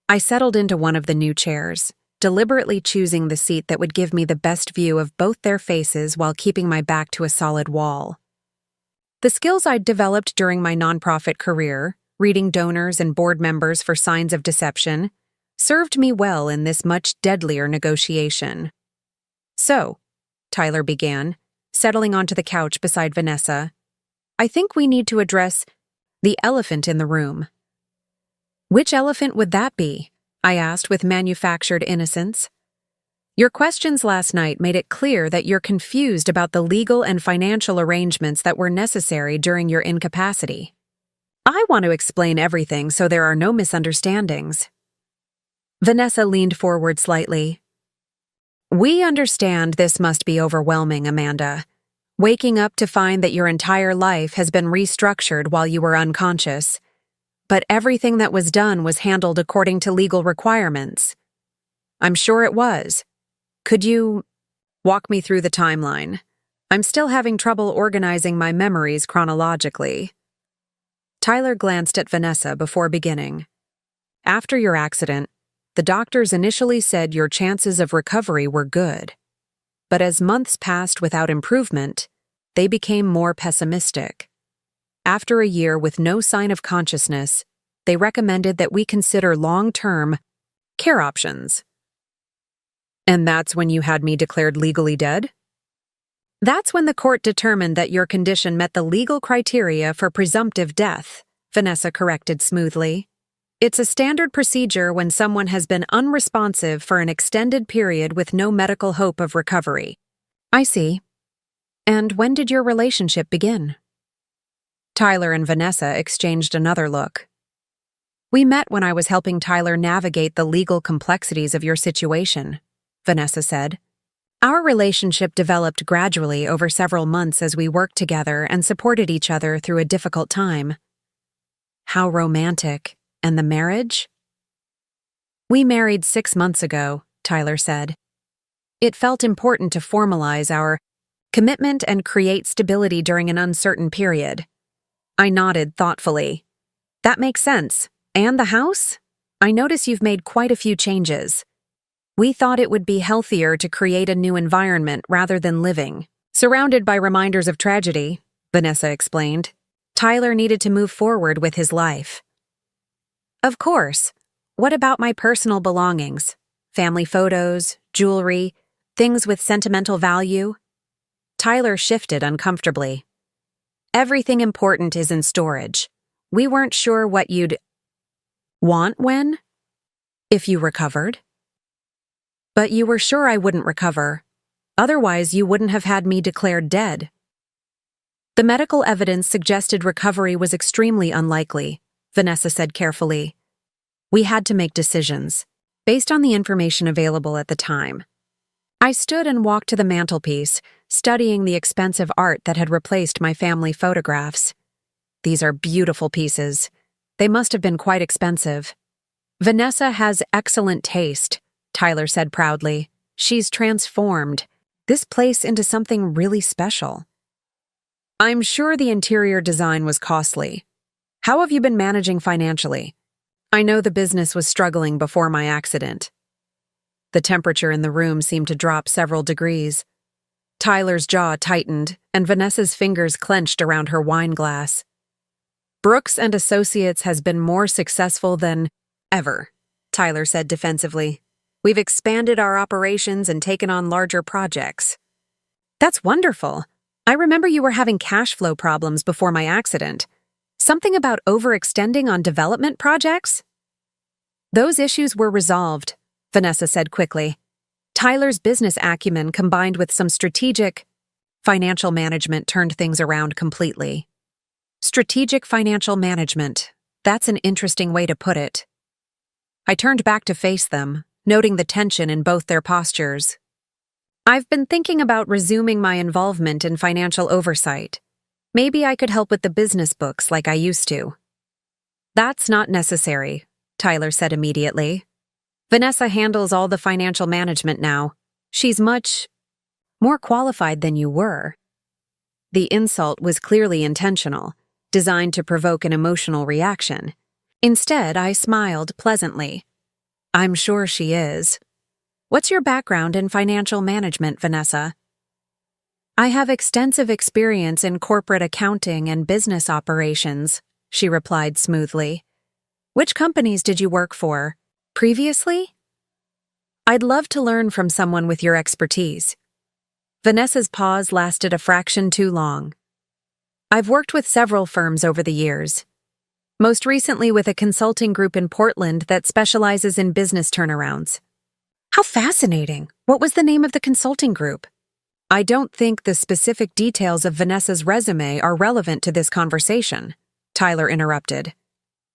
I settled into one of the new chairs, deliberately choosing the seat that would give me the best view of both their faces while keeping my back to a solid wall. The skills I'd developed during my nonprofit career, reading donors and board members for signs of deception, served me well in this much deadlier negotiation. "So," Tyler began, settling onto the couch beside Vanessa, "I think we need to address the elephant in the room." "Which elephant would that be?" I asked with manufactured innocence. "Your questions last night made it clear that you're confused about the legal and financial arrangements that were necessary during your incapacity. I want to explain everything so there are no misunderstandings." Vanessa leaned forward slightly. "We understand this must be overwhelming, Amanda. Waking up to find that your entire life has been restructured while you were unconscious, but everything that was done was handled according to legal requirements. I'm sure it was. Could you walk me through the timeline? I'm still having trouble organizing my memories chronologically. Tyler glanced at Vanessa before beginning. After your accident, the doctors initially said your chances of recovery were good. But as months passed without improvement, they became more pessimistic. After a year with no sign of consciousness, they recommended that we consider long-term care options. And that's when you had me declared legally dead? That's when the court determined that your condition met the legal criteria for presumptive death, Vanessa corrected smoothly. It's a standard procedure when someone has been unresponsive for an extended period with no medical hope of recovery. I see. And when did your relationship begin? Tyler and Vanessa exchanged another look. We met when I was helping Tyler navigate the legal complexities of your situation, Vanessa said. Our relationship developed gradually over several months as we worked together and supported each other through a difficult time. How romantic. And the marriage? We married 6 months ago, Tyler said. It felt important to formalize our commitment and create stability during an uncertain period. I nodded thoughtfully. That makes sense. And the house? I notice you've made quite a few changes. We thought it would be healthier to create a new environment rather than living surrounded by reminders of tragedy, Vanessa explained. Tyler needed to move forward with his life. Of course. What about my personal belongings? Family photos, jewelry, things with sentimental value? Tyler shifted uncomfortably. Everything important is in storage. We weren't sure what you'd want when? If you recovered. But you were sure I wouldn't recover. Otherwise, you wouldn't have had me declared dead. The medical evidence suggested recovery was extremely unlikely, Vanessa said carefully. We had to make decisions, based on the information available at the time. I stood and walked to the mantelpiece, studying the expensive art that had replaced my family photographs. These are beautiful pieces. They must have been quite expensive. Vanessa has excellent taste, Tyler said proudly. She's transformed this place into something really special. I'm sure the interior design was costly. How have you been managing financially? I know the business was struggling before my accident. The temperature in the room seemed to drop several degrees. Tyler's jaw tightened, and Vanessa's fingers clenched around her wine glass. Brooks and Associates has been more successful than ever, Tyler said defensively. We've expanded our operations and taken on larger projects. That's wonderful. I remember you were having cash flow problems before my accident. Something about overextending on development projects? Those issues were resolved, Vanessa said quickly. Tyler's business acumen combined with some strategic financial management turned things around completely. Strategic financial management. That's an interesting way to put it. I turned back to face them, noting the tension in both their postures. I've been thinking about resuming my involvement in financial oversight. Maybe I could help with the business books like I used to. That's not necessary, Tyler said immediately. Vanessa handles all the financial management now. She's much more qualified than you were. The insult was clearly intentional, designed to provoke an emotional reaction. Instead, I smiled pleasantly. I'm sure she is. What's your background in financial management, Vanessa? I have extensive experience in corporate accounting and business operations, she replied smoothly. Which companies did you work for previously? I'd love to learn from someone with your expertise. Vanessa's pause lasted a fraction too long. I've worked with several firms over the years. Most recently with a consulting group in Portland that specializes in business turnarounds. How fascinating! What was the name of the consulting group? I don't think the specific details of Vanessa's resume are relevant to this conversation, Tyler interrupted.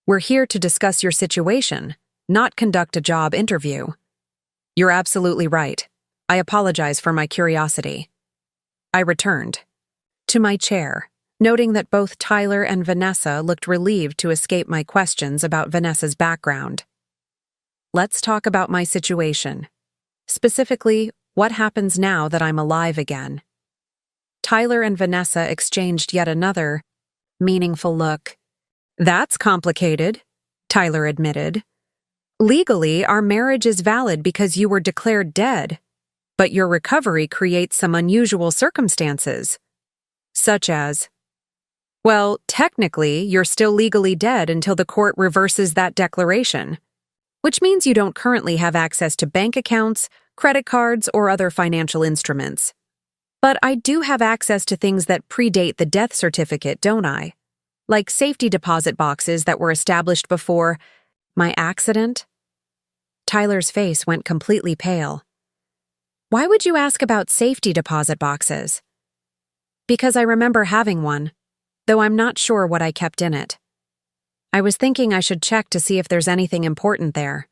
We're here to discuss your situation, not conduct a job interview. You're absolutely right. I apologize for my curiosity. I returned. to my chair, noting that both Tyler and Vanessa looked relieved to escape my questions about Vanessa's background. Let's talk about my situation. Specifically, what happens now that I'm alive again? Tyler and Vanessa exchanged yet another meaningful look. That's complicated, Tyler admitted. Legally, our marriage is valid because you were declared dead, but your recovery creates some unusual circumstances, such as, well, technically, you're still legally dead until the court reverses that declaration, which means you don't currently have access to bank accounts, credit cards, or other financial instruments. But I do have access to things that predate the death certificate, don't I? Like safety deposit boxes that were established before my accident? Tyler's face went completely pale. Why would you ask about safety deposit boxes? Because I remember having one, though I'm not sure what I kept in it. I was thinking I should check to see if there's anything important there.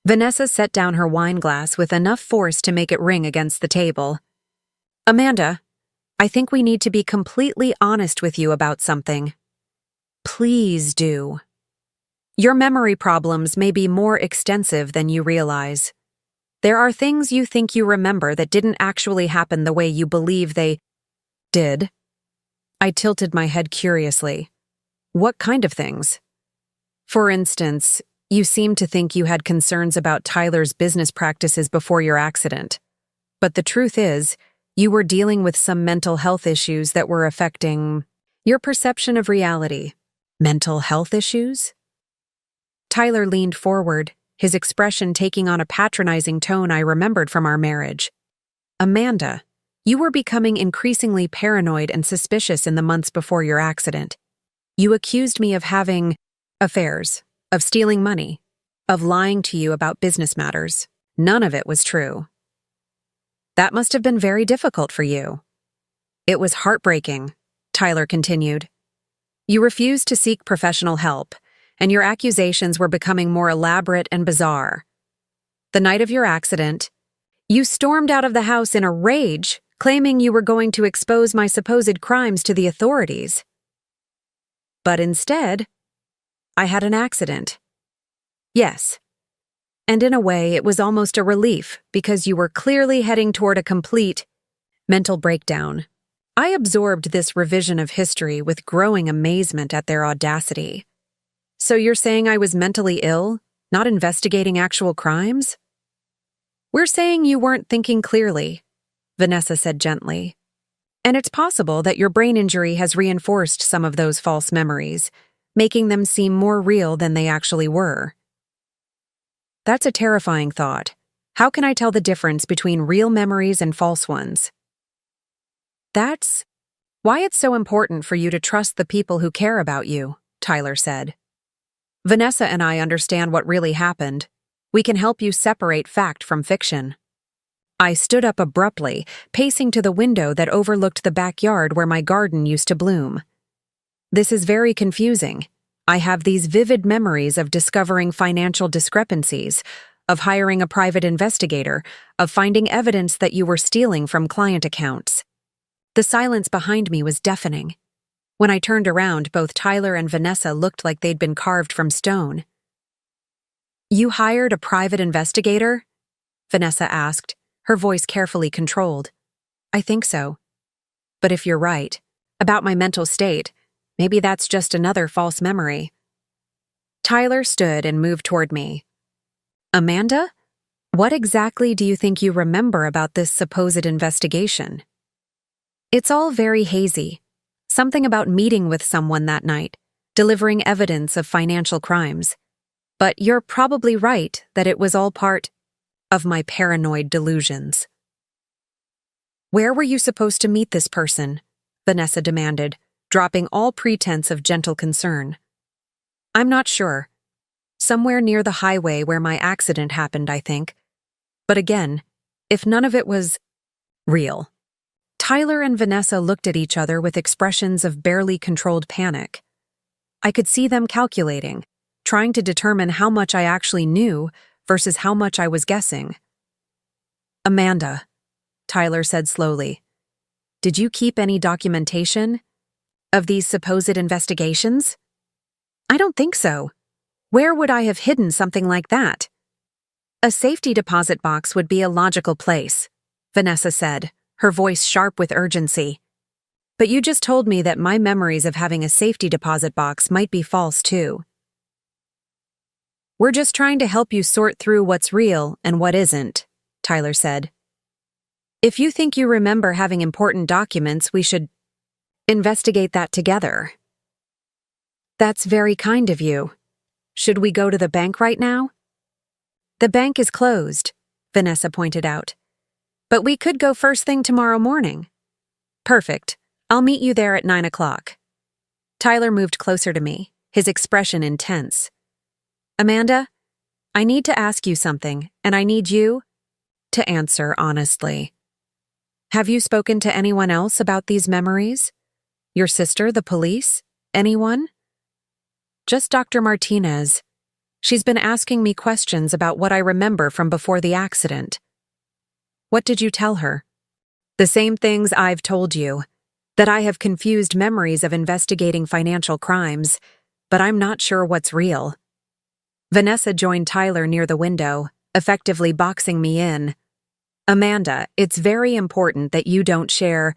Vanessa set down her wine glass with enough force to make it ring against the table. Amanda, I think we need to be completely honest with you about something. Please do. Your memory problems may be more extensive than you realize. There are things you think you remember that didn't actually happen the way you believe they did. I tilted my head curiously. What kind of things? For instance, you seemed to think you had concerns about Tyler's business practices before your accident. But the truth is, you were dealing with some mental health issues that were affecting your perception of reality. Mental health issues? Tyler leaned forward, his expression taking on a patronizing tone I remembered from our marriage. Amanda, you were becoming increasingly paranoid and suspicious in the months before your accident. You accused me of having affairs, of stealing money, of lying to you about business matters. None of it was true. That must have been very difficult for you. It was heartbreaking, Tyler continued. You refused to seek professional help, and your accusations were becoming more elaborate and bizarre. The night of your accident, you stormed out of the house in a rage, claiming you were going to expose my supposed crimes to the authorities. But instead, I had an accident. Yes. And in a way, it was almost a relief because you were clearly heading toward a complete mental breakdown. I absorbed this revision of history with growing amazement at their audacity. So you're saying I was mentally ill, not investigating actual crimes? We're saying you weren't thinking clearly, Vanessa said gently. And it's possible that your brain injury has reinforced some of those false memories, making them seem more real than they actually were. That's a terrifying thought. How can I tell the difference between real memories and false ones? That's why it's so important for you to trust the people who care about you, Tyler said. Vanessa and I understand what really happened. We can help you separate fact from fiction. I stood up abruptly, pacing to the window that overlooked the backyard where my garden used to bloom. This is very confusing. I have these vivid memories of discovering financial discrepancies, of hiring a private investigator, of finding evidence that you were stealing from client accounts. The silence behind me was deafening. When I turned around, both Tyler and Vanessa looked like they'd been carved from stone. You hired a private investigator? Vanessa asked, her voice carefully controlled. I think so. But if you're right, about my mental state, maybe that's just another false memory. Tyler stood and moved toward me. Amanda, what exactly do you think you remember about this supposed investigation? It's all very hazy. Something about meeting with someone that night, delivering evidence of financial crimes. But you're probably right that it was all part of my paranoid delusions. Where were you supposed to meet this person? Vanessa demanded, dropping all pretense of gentle concern. I'm not sure. Somewhere near the highway where my accident happened, I think. But again, if none of it was real. Tyler and Vanessa looked at each other with expressions of barely controlled panic. I could see them calculating, trying to determine how much I actually knew versus how much I was guessing. Amanda, Tyler said slowly, Did you keep any documentation of these supposed investigations? I don't think so. Where would I have hidden something like that? A safety deposit box would be a logical place, Vanessa said, her voice sharp with urgency. But you just told me that my memories of having a safety deposit box might be false too. We're just trying to help you sort through what's real and what isn't, Tyler said. If you think you remember having important documents, we should investigate that together. That's very kind of you. Should we go to the bank right now? The bank is closed, Vanessa pointed out. But we could go first thing tomorrow morning. Perfect. I'll meet you there at 9 o'clock. Tyler moved closer to me, his expression intense. Amanda, I need to ask you something, and I need you to answer honestly. Have you spoken to anyone else about these memories? Your sister, the police? Anyone? Just Dr. Martinez. She's been asking me questions about what I remember from before the accident. What did you tell her? The same things I've told you. That I have confused memories of investigating financial crimes, but I'm not sure what's real. Vanessa joined Tyler near the window, effectively boxing me in. Amanda, it's very important that you don't share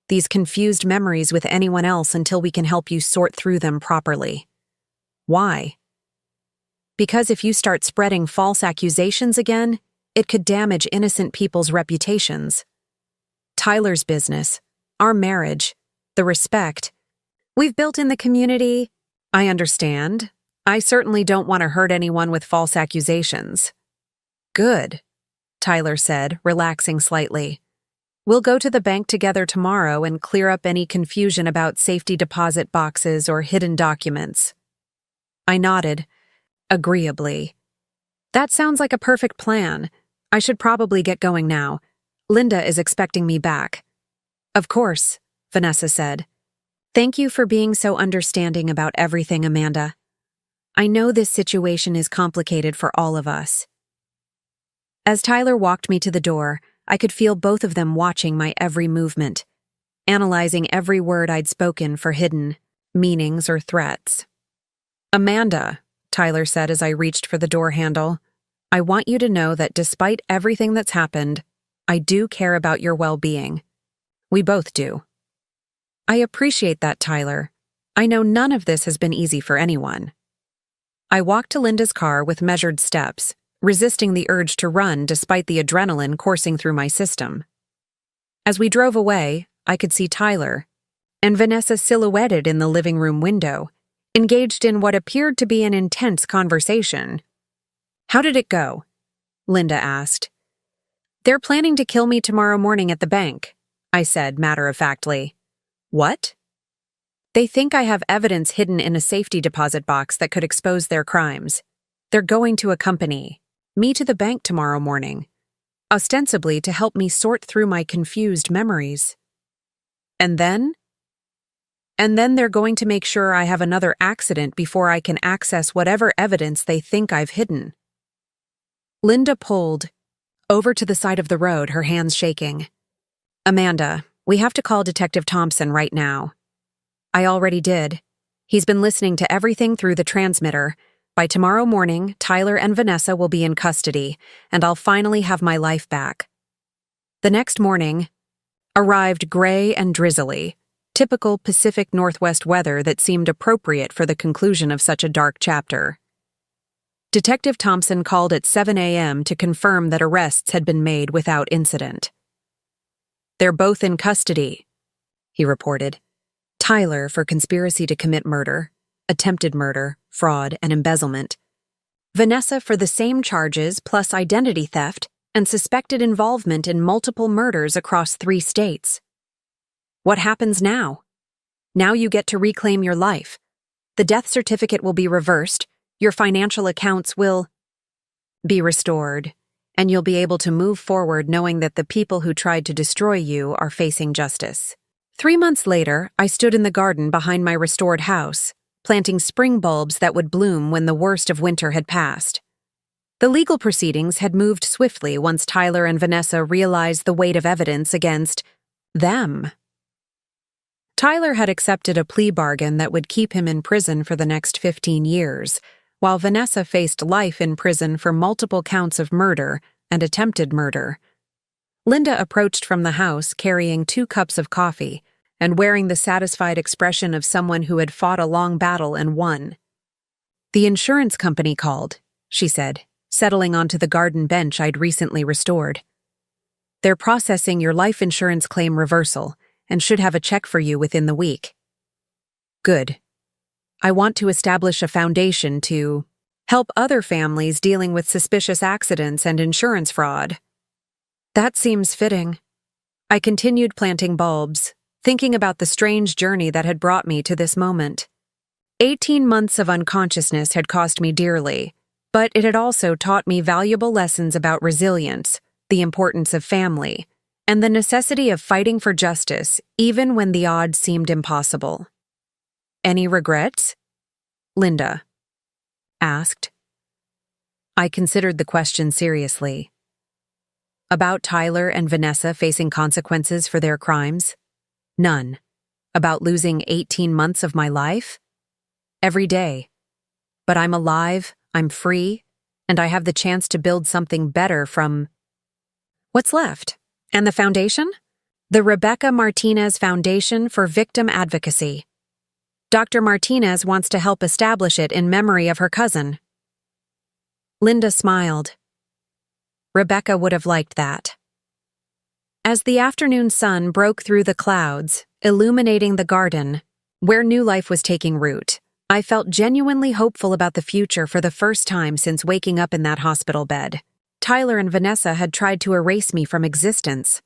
these confused memories with anyone else until we can help you sort through them properly. Why? Because if you start spreading false accusations again, it could damage innocent people's reputations. Tyler's business, our marriage, the respect we've built in the community. I understand. I certainly don't want to hurt anyone with false accusations. Good, Tyler said, relaxing slightly. We'll go to the bank together tomorrow and clear up any confusion about safety deposit boxes or hidden documents. I nodded, agreeably. That sounds like a perfect plan. I should probably get going now. Linda is expecting me back. Of course, Vanessa said. Thank you for being so understanding about everything, Amanda. I know this situation is complicated for all of us. As Tyler walked me to the door, I could feel both of them watching my every movement, analyzing every word I'd spoken for hidden meanings or threats. Amanda, Tyler said as I reached for the door handle, I want you to know that despite everything that's happened, I do care about your well-being. We both do. I appreciate that, Tyler. I know none of this has been easy for anyone. I walked to Linda's car with measured steps, resisting the urge to run despite the adrenaline coursing through my system. As we drove away, I could see Tyler and Vanessa silhouetted in the living room window, engaged in what appeared to be an intense conversation. How did it go? Linda asked. They're planning to kill me tomorrow morning at the bank, I said matter-of-factly. What? They think I have evidence hidden in a safety deposit box that could expose their crimes. They're going to accompany me to the bank tomorrow morning, ostensibly to help me sort through my confused memories. And then they're going to make sure I have another accident before I can access whatever evidence they think I've hidden. Linda pulled over to the side of the road, her hands shaking. Amanda, we have to call Detective Thompson right now. I already did. He's been listening to everything through the transmitter. By tomorrow morning, Tyler and Vanessa will be in custody, and I'll finally have my life back. The next morning arrived gray and drizzly, typical Pacific Northwest weather that seemed appropriate for the conclusion of such a dark chapter. Detective Thompson called at 7 a.m. to confirm that arrests had been made without incident. They're both in custody, he reported. Tyler for conspiracy to commit murder, attempted murder, fraud, and embezzlement. Vanessa for the same charges plus identity theft and suspected involvement in multiple murders across 3 states. What happens now? Now you get to reclaim your life. The death certificate will be reversed, your financial accounts will be restored, and you'll be able to move forward knowing that the people who tried to destroy you are facing justice. 3 months later, I stood in the garden behind my restored house, planting spring bulbs that would bloom when the worst of winter had passed. The legal proceedings had moved swiftly once Tyler and Vanessa realized the weight of evidence against them. Tyler had accepted a plea bargain that would keep him in prison for the next 15 years, while Vanessa faced life in prison for multiple counts of murder and attempted murder. Linda approached from the house carrying 2 cups of coffee and wearing the satisfied expression of someone who had fought a long battle and won. "The insurance company called," she said, settling onto the garden bench I'd recently restored. "They're processing your life insurance claim reversal and should have a check for you within the week." "Good. I want to establish a foundation to help other families dealing with suspicious accidents and insurance fraud." "That seems fitting." I continued planting bulbs, thinking about the strange journey that had brought me to this moment. 18 months of unconsciousness had cost me dearly, but it had also taught me valuable lessons about resilience, the importance of family, and the necessity of fighting for justice even when the odds seemed impossible. "Any regrets?" Linda asked. I considered the question seriously. About Tyler and Vanessa facing consequences for their crimes? None. About losing 18 months of my life? Every day. But I'm alive, I'm free, and I have the chance to build something better from what's left. And the foundation? The Rebecca Martinez Foundation for Victim Advocacy. Dr. Martinez wants to help establish it in memory of her cousin. Linda smiled. Rebecca would have liked that. As the afternoon sun broke through the clouds, illuminating the garden, where new life was taking root, I felt genuinely hopeful about the future for the first time since waking up in that hospital bed. Tyler and Vanessa had tried to erase me from existence,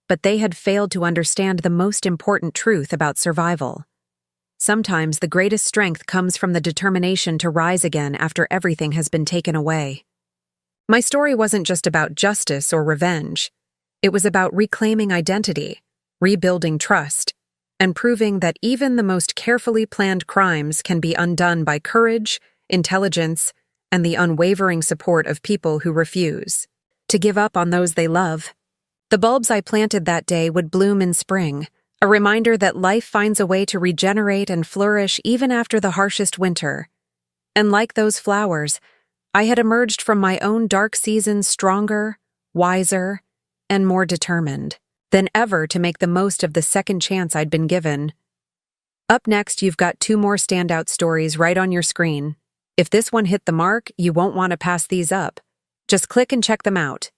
but they had failed to understand the most important truth about survival. Sometimes the greatest strength comes from the determination to rise again after everything has been taken away. My story wasn't just about justice or revenge. It was about reclaiming identity, rebuilding trust, and proving that even the most carefully planned crimes can be undone by courage, intelligence, and the unwavering support of people who refuse to give up on those they love. The bulbs I planted that day would bloom in spring, a reminder that life finds a way to regenerate and flourish even after the harshest winter. And like those flowers, I had emerged from my own dark season stronger, wiser, and more determined than ever to make the most of the second chance I'd been given. Up next, you've got 2 more standout stories right on your screen. If this one hit the mark, you won't want to pass these up. Just click and check them out.